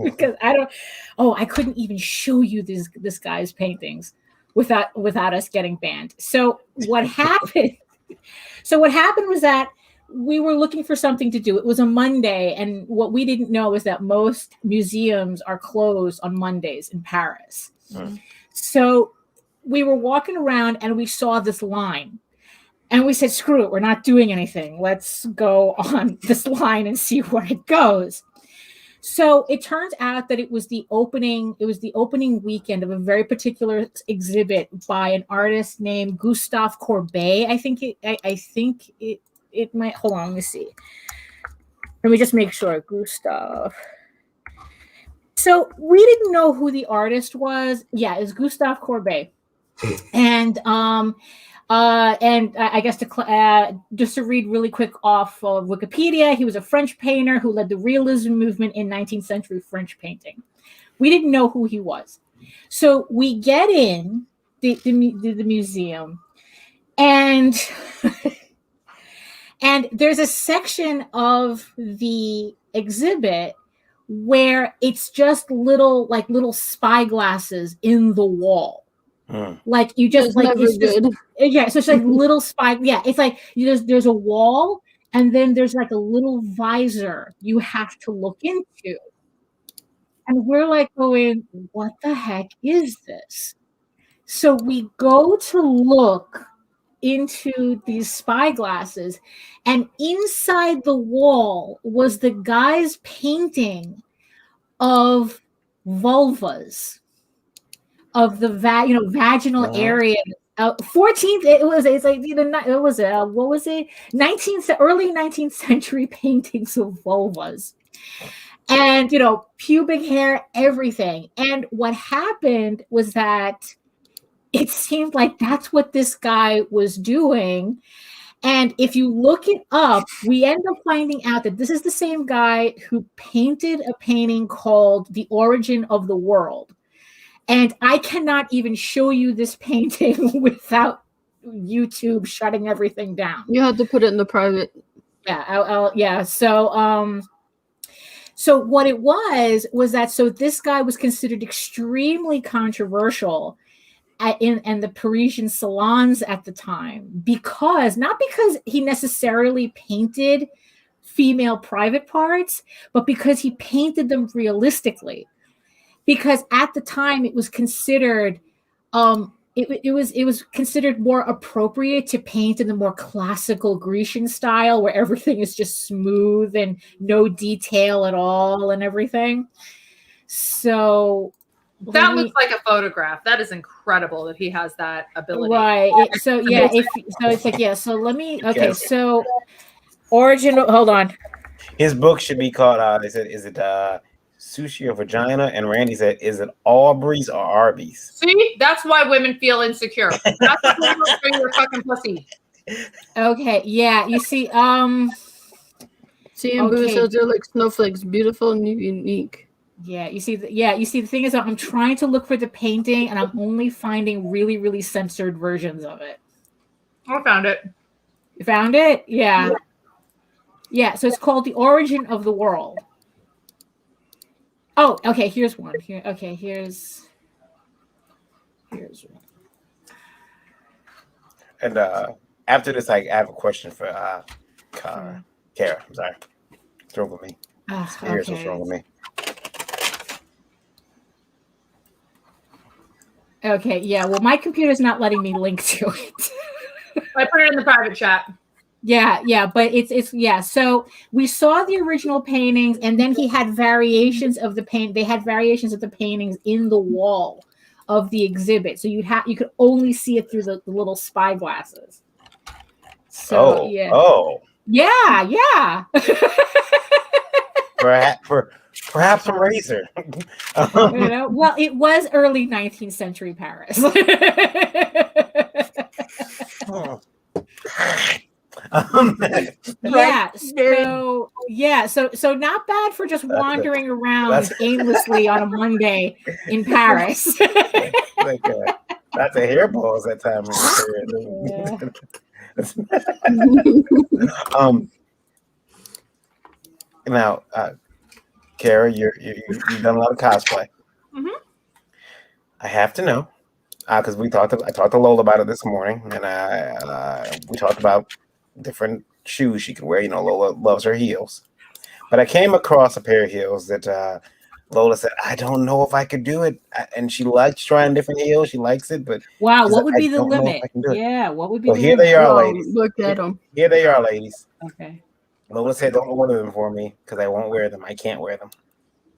Because I couldn't even show you this guy's paintings without us getting banned. So what happened was that we were looking for something to do. It was a Monday. And what we didn't know is that most museums are closed on Mondays in Paris. So we were walking around and we saw this line. And we said, screw it, we're not doing anything. Let's go on this line and see where it goes. So it turns out that it was the opening weekend of a very particular exhibit by an artist named Gustave Courbet. I think it might, hold on, let me see. Let me just make sure. Gustave. So we didn't know who the artist was. Yeah, it's Gustave Courbet. And I guess just to read really quick off of Wikipedia, he was a French painter who led the realism movement in 19th century French painting. We didn't know who he was. So we get in the museum and and there's a section of the exhibit where it's just little spyglasses in the wall. Like you just like so it's like little spy. Yeah, it's like there's a wall and then there's like a little visor you have to look into, and we're like going, what the heck is this? So we go to look into these spyglasses, and inside the wall was the guy's painting of vulvas. Of the vaginal area, 14th. It's like it was what was it? Early 19th century paintings of vulvas, and pubic hair, everything. And what happened was that it seemed like that's what this guy was doing. And if you look it up, we end up finding out that this is the same guy who painted a painting called "The Origin of the World." And I cannot even show you this painting without YouTube shutting everything down. You have to put it in the private. Yeah, So, so what it was that this guy was considered extremely controversial in the Parisian salons at the time, not because he necessarily painted female private parts, but because he painted them realistically. Because at the time it was considered, it was considered more appropriate to paint in the more classical Grecian style, where everything is just smooth and no detail at all and everything. So that looks like a photograph. That is incredible that he has that ability. Right. So it's like, yeah. So let me. Okay. So origin. Hold on. His book should be called. They said, is it Sushi or Vagina? And Randy said, is it Aubrey's or Arby's? See, that's why women feel insecure. That's why you don't show your fucking pussy. Okay, yeah, you see, Seeing boobs, those are like snowflakes, beautiful and unique. Yeah, you see, the thing is, I'm trying to look for the painting, and I'm only finding really, really censored versions of it. I found it. You found it? Yeah. Yeah, so it's called The Origin of the World. Oh, okay, here's one. Here's one. And after this, I have a question for Cara. I'm sorry. What's wrong with me? Here's what's wrong with me. Okay, yeah, well, my computer's not letting me link to it. I put it in the private chat. Yeah, but it's so we saw the original paintings, and then he had variations of the paint. They had variations of the paintings in the wall of the exhibit, so you could only see it through the little spy glasses. So yeah. Perhaps a razor. Well, it was early 19th century Paris. So not bad for just wandering around aimlessly on a Monday in Paris. That's a hairball at that time. Now, Cara, you've done a lot of cosplay. Mm-hmm. I have to know because I talked to Lola about it this morning, and we talked about different shoes she can wear. You know, Lola loves her heels, but I came across a pair of heels that Lola said, I don't know if I could do it, and she likes trying different heels. She likes it, but wow, what would be the limit? Yeah, what would be the limit? Here they are, ladies. Look at them. Here they are, ladies. Okay. Lola said, don't order them for me because I won't wear them. I can't wear them.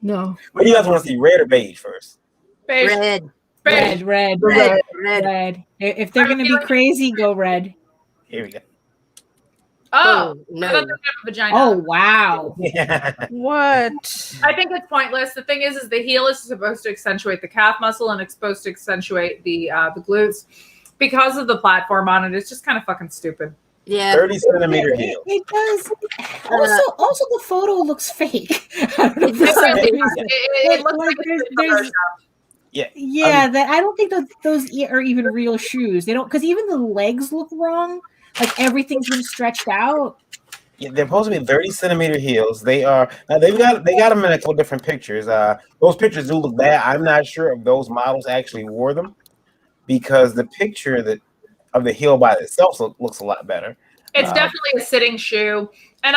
No. What do you guys want to see, red or beige first? Beige. Red. If they're going to be crazy, go red. Here we go. Oh, no. I thought they have a vagina. Oh, wow. Yeah. What? I think it's pointless. The thing is the heel is supposed to accentuate the calf muscle and it's supposed to accentuate the glutes. Because of the platform on it, it's just kind of fucking stupid. Yeah, 30 centimeter heel. It does. Also, the photo looks fake. It looks like there's Yeah, that I don't think those are even real shoes. They don't, because even the legs look wrong. Like everything's been stretched out. Yeah, they're supposed to be 30 centimeter heels. They are now. They got them in a couple different pictures. Those pictures do look bad. I'm not sure if those models actually wore them because the picture of the heel by itself looks a lot better. It's definitely a sitting shoe, and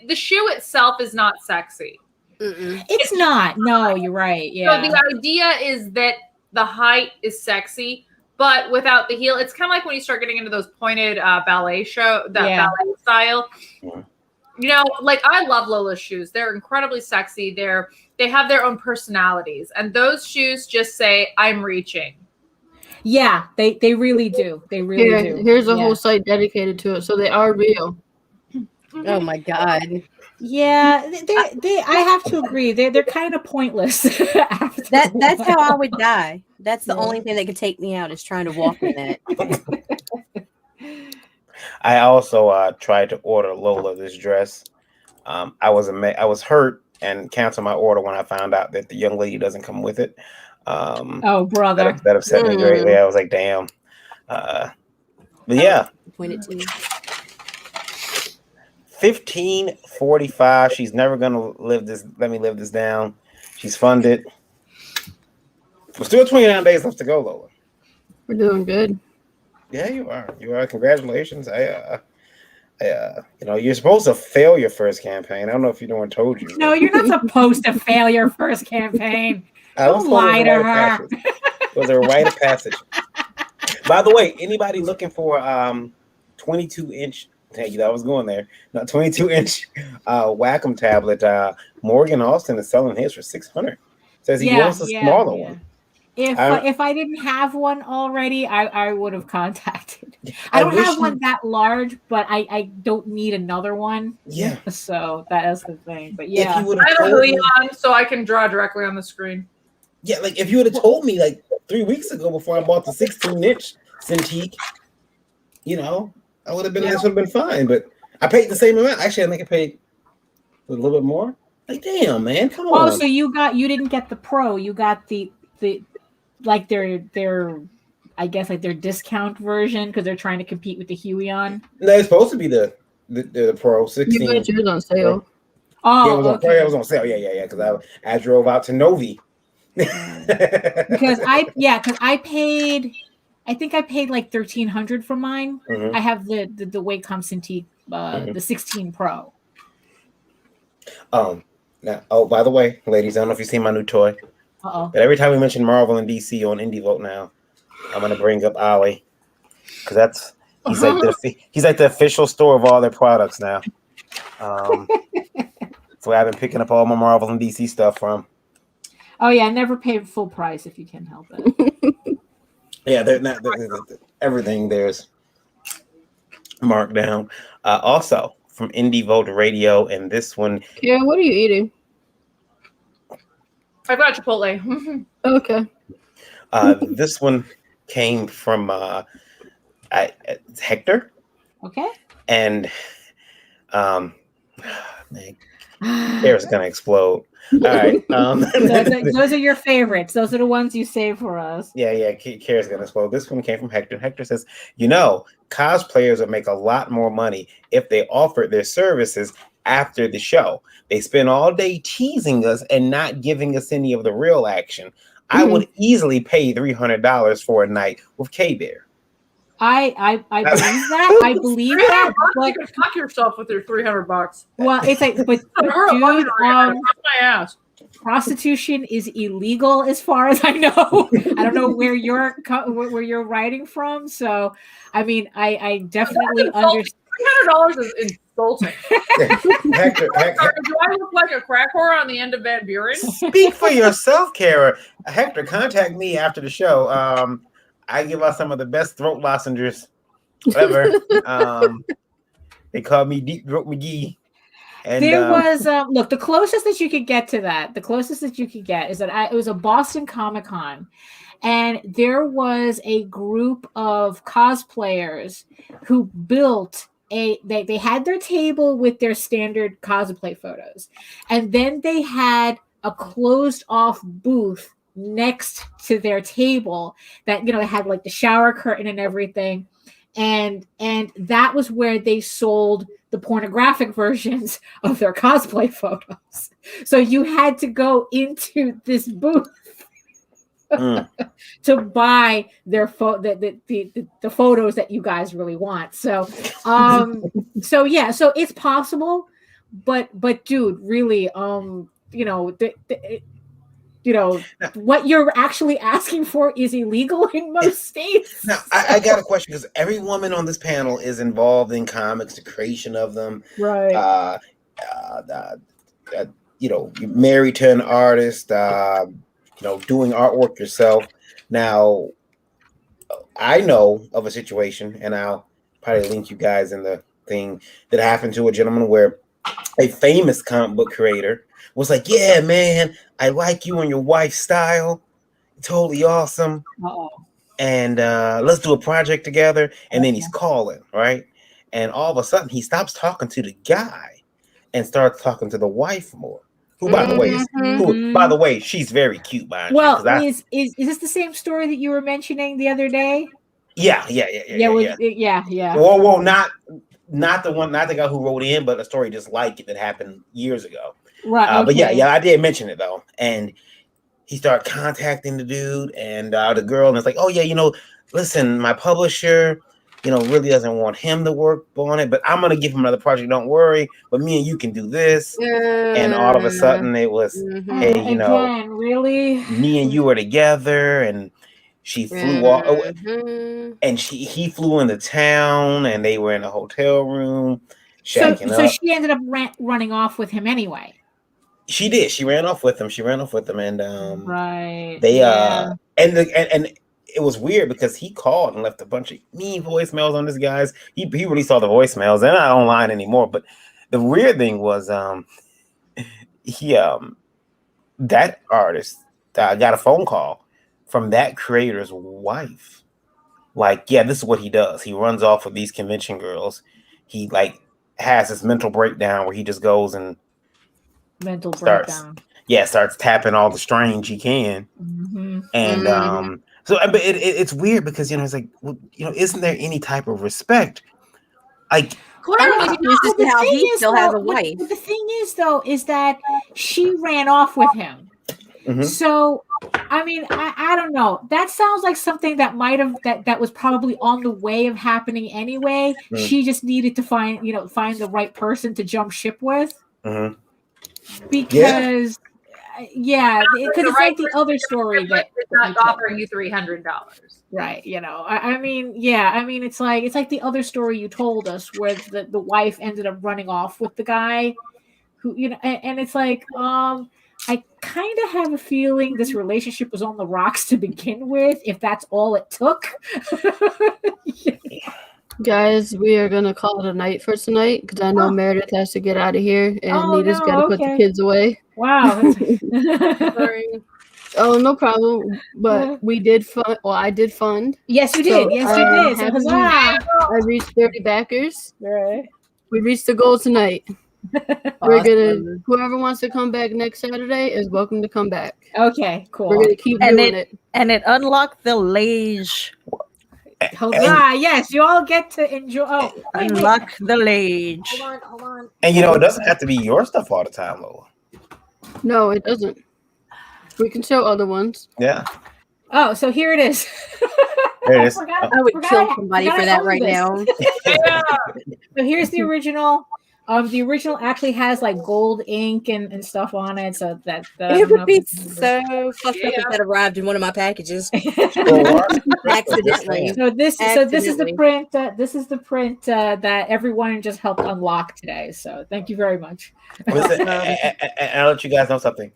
the shoe itself is not sexy. It's not. No, you're right. Yeah. So the idea is that the height is sexy, but without the heel, it's kind of like when you start getting into those pointed ballet ballet style. Yeah. You know, like I love Lola's shoes. They're incredibly sexy. They have their own personalities, and those shoes just say, "I'm reaching." Yeah, they really do. They really do. Here's a whole site dedicated to it, so they are real. Oh my god. Yeah, I have to agree. They're kind of pointless. That's how I would die. That's the only thing that could take me out is trying to walk in that. I also tried to order Lola this dress. I was hurt and canceled my order when I found out that the young lady doesn't come with it. Oh, brother, that upset me greatly. I was like, damn. But yeah. Point it to me. 15:45. She's never gonna let me live this down. She's funded. We're still 29 days left to go, Lola. We're doing good. Yeah, you are. You are. Congratulations. You're supposed to fail your first campaign. I don't know if anyone told you. No, you're not supposed to fail your first campaign. Don't lie to her. It was a rite of passage. By the way, anybody looking for 22-inch? Thank you. I was going there. Not 22-inch Wacom tablet. Morgan Austin is selling his for $600. Says he wants a smaller one. If I didn't have one already, I would have contacted. I don't have one that large, but I don't need another one. Yeah. So that is the thing. But yeah, I have a hoodie on, so I can draw directly on the screen. Yeah, like if you would have told me like 3 weeks ago before I bought the 16-inch Cintiq, I would have been. This would have been fine, but I paid the same amount. Actually, I think I paid a little bit more. Like, damn, man, come on. Oh, so you didn't get the Pro. You got the like their I guess like their discount version because they're trying to compete with the Huion. No, it's supposed to be the Pro 16. You got yours on sale. Oh, yeah, it was okay. It was on sale. Yeah. Because I drove out to Novi. because I paid. I think I paid like $1,300 for mine. Mm-hmm. I have the Wacom Cintiq, the 16 Pro. Now, by the way, ladies, I don't know if you've seen my new toy. But every time we mention Marvel and DC on Indie Vote now, I'm gonna bring up Ollie because he's like the official store of all their products now. So I've been picking up all my Marvel and DC stuff from. Oh yeah, never pay full price if you can help it. Yeah, they're not. Everything there's marked down. Also from Indie Vote Radio, and this one. Yeah, what are you eating? I've got Chipotle. Okay. This one came from Hector. Okay. And man, Kara's gonna explode. All right. Those are your favorites. Those are the ones you save for us. Yeah. Kara's gonna explode. This one came from Hector. Hector says, cosplayers would make a lot more money if they offered their services after the show. They spend all day teasing us and not giving us any of the real action. I would easily pay $300 for a night with K-Bear. I believe that. I believe that. But you can fuck yourself with your $300. Well, it's like, but dude, my ass. Prostitution is illegal as far as I know. I don't know where you're writing from. So, I mean, I definitely understand. $300 is insulting. Hector, do I look like a crack whore on the end of Van Buren? Speak for yourself, Kara. Hector, contact me after the show. I give out some of the best throat lozenges ever. They call me Deep Throat McGee. And there was look, the closest that you could get to that, is that it was a Boston Comic Con, and there was a group of cosplayers who built they had their table with their standard cosplay photos, and then they had a closed off booth next to their table that had like the shower curtain and everything, and that was where they sold the pornographic versions of their cosplay photos. So you had to go into this booth to buy their the photos that you guys really want. So so it's possible, but dude, really, what you're actually asking for is illegal in most states. Now, I got a question because every woman on this panel is involved in comics, the creation of them. Right. You're married to an artist, doing artwork yourself. Now, I know of a situation, and I'll probably link you guys in the thing that happened to a gentleman where a famous comic book creator was like, yeah, man, I like you and your wife's style. Totally awesome. Uh-oh. And let's do a project together. And then he's calling, right? And all of a sudden he stops talking to the guy and starts talking to the wife more. Who, by the way, she's very cute. Well, is this the same story that you were mentioning the other day? Yeah. Well, not the guy who wrote in, but a story just like it that happened years ago. Right. Okay. But yeah, I did mention it though. And he started contacting the dude and the girl, and it's like, oh yeah, listen, my publisher, really doesn't want him to work on it, but I'm gonna give him another project. Don't worry, but me and you can do this. And all of a sudden, it was, hey, again, really, me and you are together, and she flew off, and he flew into town, and they were in a hotel room, shacking up. So she ended up running off with him anyway. She did. She ran off with him, and right. They and it was weird because he called and left a bunch of mean voicemails on this guy's. He released all the voicemails. They're not online anymore. But the weird thing was, that artist got a phone call from that creator's wife, like, yeah, this is what he does. He runs off with these convention girls. He like has this mental breakdown where he just goes and starts tapping all the strings he can. And so, but it's weird because it's like, well, isn't there any type of respect? Like, the thing is, though, is that she ran off with him. So, I mean, I don't know. That sounds like something that might have that was probably on the way of happening anyway. She just needed to find the right person to jump ship with. Because, because it's like the other story that is not offering you $300, right? I mean, it's like the other story you told us where the wife ended up running off with the guy, who and it's like I kind of have a feeling this relationship was on the rocks to begin with, if that's all it took. Guys, we are going to call it a night for tonight because I know Meredith has to get out of here and Nita's got to put the kids away. Wow. Sorry. Oh, no problem. But we did fund. Well, I did fund. Yes, you did. Yes, you did. I reached 30 backers. Right. We reached the goal tonight. We're gonna. Whoever wants to come back next Saturday is welcome to come back. Okay, cool. We're gonna keep doing it. And it unlocked the Lage. Yes, you all get to enjoy. Unlock the Lage. Hold on. And it doesn't have to be your stuff all the time, Lola. No, it doesn't. We can show other ones. Yeah. Oh, so here it is. There it is. I would kill somebody for that right now. So here's the original. The original actually has like gold ink and stuff on it, so that it would be so fucked up if that arrived in one of my packages accidentally. So this is the print. This is the print that everyone just helped unlock today. So thank you very much. Listen, and I'll let you guys know something.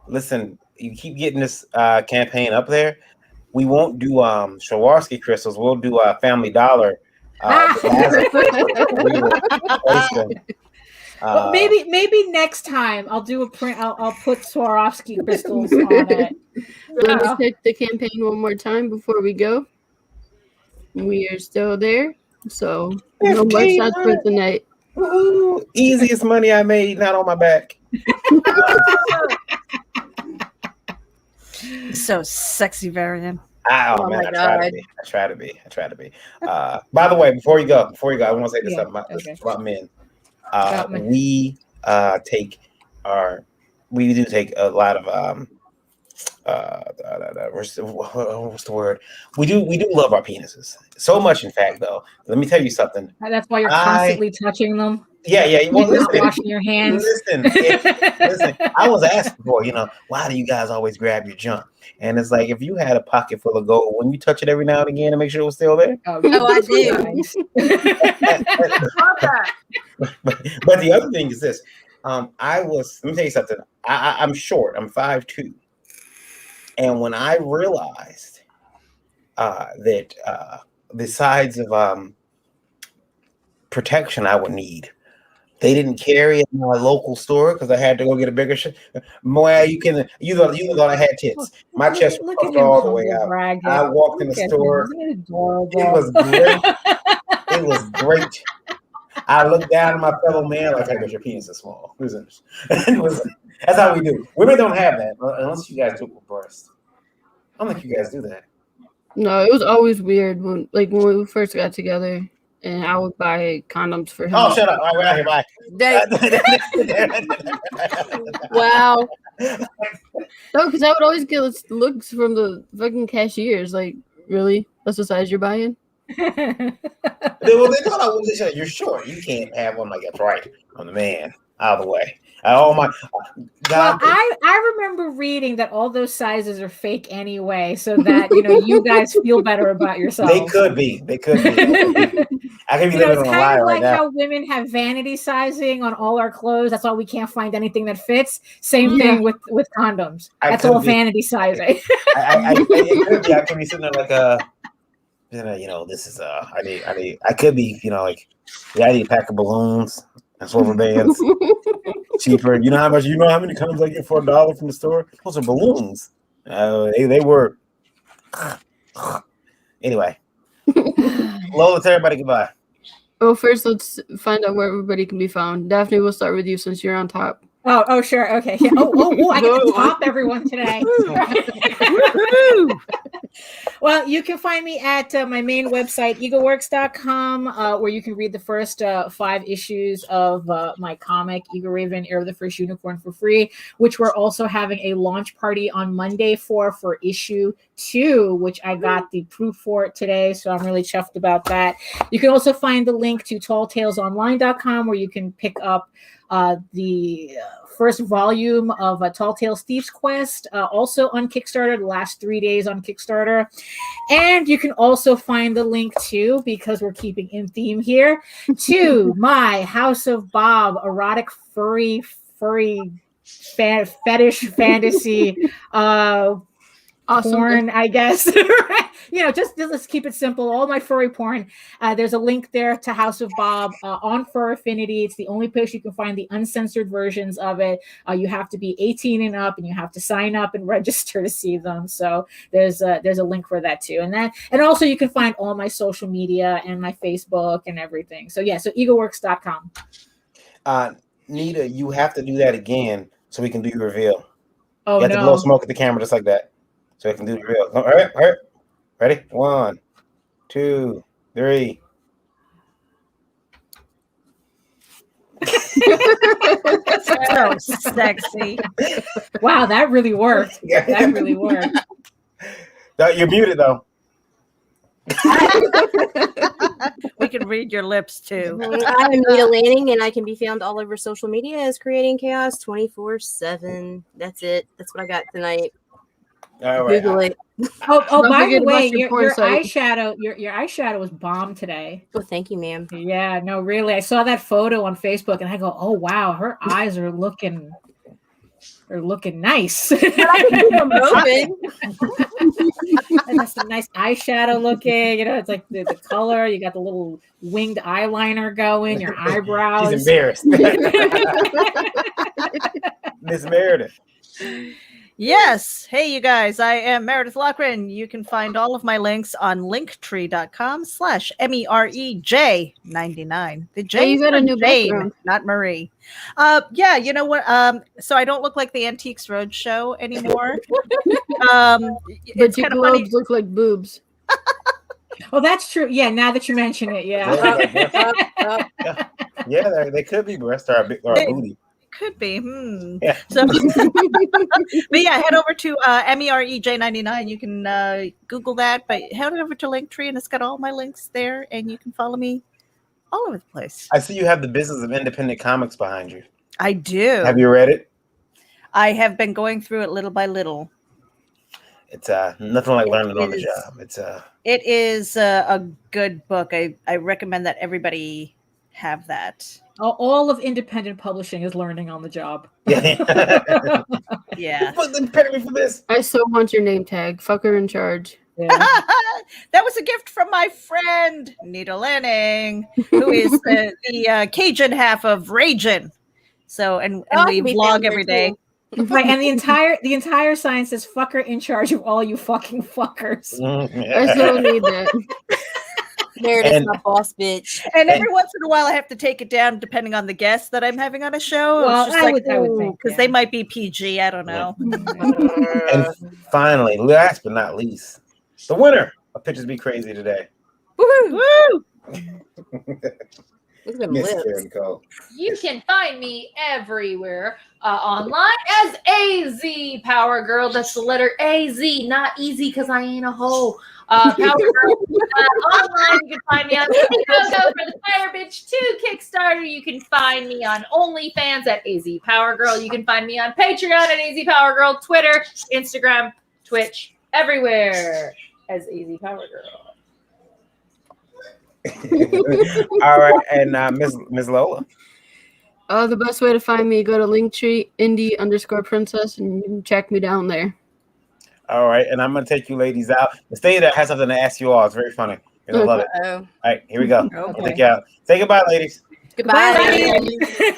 Listen, you keep getting this campaign up there. We won't do Swarovski crystals. We'll do Family Dollar. Well, maybe next time I'll do a print. I'll put Swarovski crystals on it. Let me check the campaign one more time before we go. We are still there, so no more shots for tonight. Ooh, easiest money I made, not on my back. So sexy, Varian. Oh man, I try to be. By the way, before you go, I want to say this about men. We do take a lot of what's the word? We do love our penises so much. In fact, though, let me tell you something. That's why you're constantly touching them. Yeah. Well, listen, washing your hands. Listen. I was asked before, why do you guys always grab your junk? And it's like, if you had a pocket full of gold, wouldn't you touch it every now and again to make sure it was still there? Oh, I do. But the other thing is this. Let me tell you something. I'm short. I'm 5'2". And when I realized that the sides of protection I would need, they didn't carry it in my local store because I had to go get a bigger shit. Well, you thought I had tits. My chest was all the way out. I walked in the store. It was great. It was great. I looked down at my fellow man like, "Your penis is small." That's how we do. Women don't have that unless you guys do it with breasts. I don't think you guys do that. No, it was always weird when we first got together. And I would buy condoms for him. Oh, shut up. All right, we're out here. Bye. Wow. No, because I would always get looks from the fucking cashiers. Like, really? That's the size you're buying? Well, they thought I was just, you're short. You can't have one like that's right. I'm the man. Out of the way. Oh my God. Well, I remember reading that all those sizes are fake anyway, so that you guys feel better about yourselves. They could be. I could be living on a lie right now. How women have vanity sizing on all our clothes. That's why we can't find anything that fits. Same thing with condoms. That's all vanity sizing. I could be sitting there like this is I could be I need a pack of balloons. That's rubber bands. Cheaper. You know how many condoms I get for $1 from the store? Those are balloons. They were. Anyway, Lola, tell everybody goodbye. Oh, first let's find out where everybody can be found. Daphne, we'll start with you since you're on top. Oh, sure. Okay. Yeah. I get to top everyone today. Well, you can find me at my main website, eagleworks.com, where you can read the first 5 issues of my comic, Eagle Raven, Heir of the First Unicorn, for free, which we're also having a launch party on Monday for issue 2, which I got the proof for it today. So I'm really chuffed about that. You can also find the link to talltalesonline.com, where you can pick up the first volume of Tall Tales Thieves Quest, also on Kickstarter, the last 3 days on Kickstarter. And you can also find the link to, because we're keeping in theme here, to my House of Bob erotic furry fetish fantasy awesome porn, I guess. Just let's keep it simple. All my furry porn. There's a link there to House of Bob on Fur Affinity. It's the only place you can find the uncensored versions of it. You have to be 18 and up, and you have to sign up and register to see them. So there's a link for that too. And also you can find all my social media and my Facebook and everything. So so eagleworks.com. Nita, you have to do that again so we can do your reveal. Oh, you have to blow smoke at the camera just like that, so we can do the reveal. All right. Ready? 1, 2, 3. So sexy. Wow, that really worked. That really worked. You're muted though. We can read your lips too. I'm Nita Lanning, and I can be found all over social media as Creating Chaos 24/7. That's it. That's what I got tonight. All right. Google it. Oh, by the way, your eyeshadow was bomb today. Well, thank you, ma'am. Yeah, no, really. I saw that photo on Facebook, and I go, "Oh wow, her eyes are looking nice." But I can keep them open. And that's some nice eyeshadow looking. It's like the color. You got the little winged eyeliner going. Your eyebrows. She's embarrassed. Miss Meredith. Yes. Hey, you guys. I am Meredith Loughren. You can find all of my links on linktree.com/MEREJ99. The J, hey, you got a new Jane, background. not Marie. You know what? So I don't look like the Antiques Roadshow anymore. But it's your kind of funny. globes look like boobs. Oh, that's true. Yeah, now that you mention it, Yeah, they could be breasts or a booty. Could be. Yeah. So, but yeah, head over to MEREJ99. You can Google that, but head over to Linktree, and it's got all my links there, and you can follow me all over the place. I see you have the Business of Independent Comics behind you. I do. Have you read it? I have been going through it little by little. It's nothing like learning on the job. It is a good book. I recommend that everybody have that. All of independent publishing is learning on the job. Yeah. Yeah. Pay me for this. I so want your name tag. Fucker in charge. Yeah. That was a gift from my friend Nita Lanning, who is the Cajun half of Ragin. So and we vlog every day. Right, and the entire sign says "fucker in charge of all you fucking fuckers." I so need that. Meredith's my boss bitch. And every once in a while, I have to take it down depending on the guests that I'm having on a show. Well, it's just I would think because they might be PG. I don't know. And finally, last but not least, the winner of Pitches Be Crazy today. Woo! Miss Cara Nicole. You can find me everywhere online as AZ Power Girl. That's the letter AZ, not easy because I ain't a hoe. Power Girl. Online, you can find me on Indiegogo for the Fire Bitch 2 Kickstarter. You can find me on OnlyFans at AZ Power Girl. You can find me on Patreon at AZ Power Girl, Twitter, Instagram, Twitch, everywhere as AZ Power Girl. All right, and Miss Lola. The best way to find me, go to Linktree indie_princess, and you can check me down there. All right, and I'm gonna take you ladies out. The stay there has something to ask you all. It's very funny. I love it. All right, here we go. Okay. Take you out. Say goodbye, ladies. Goodbye. Bye.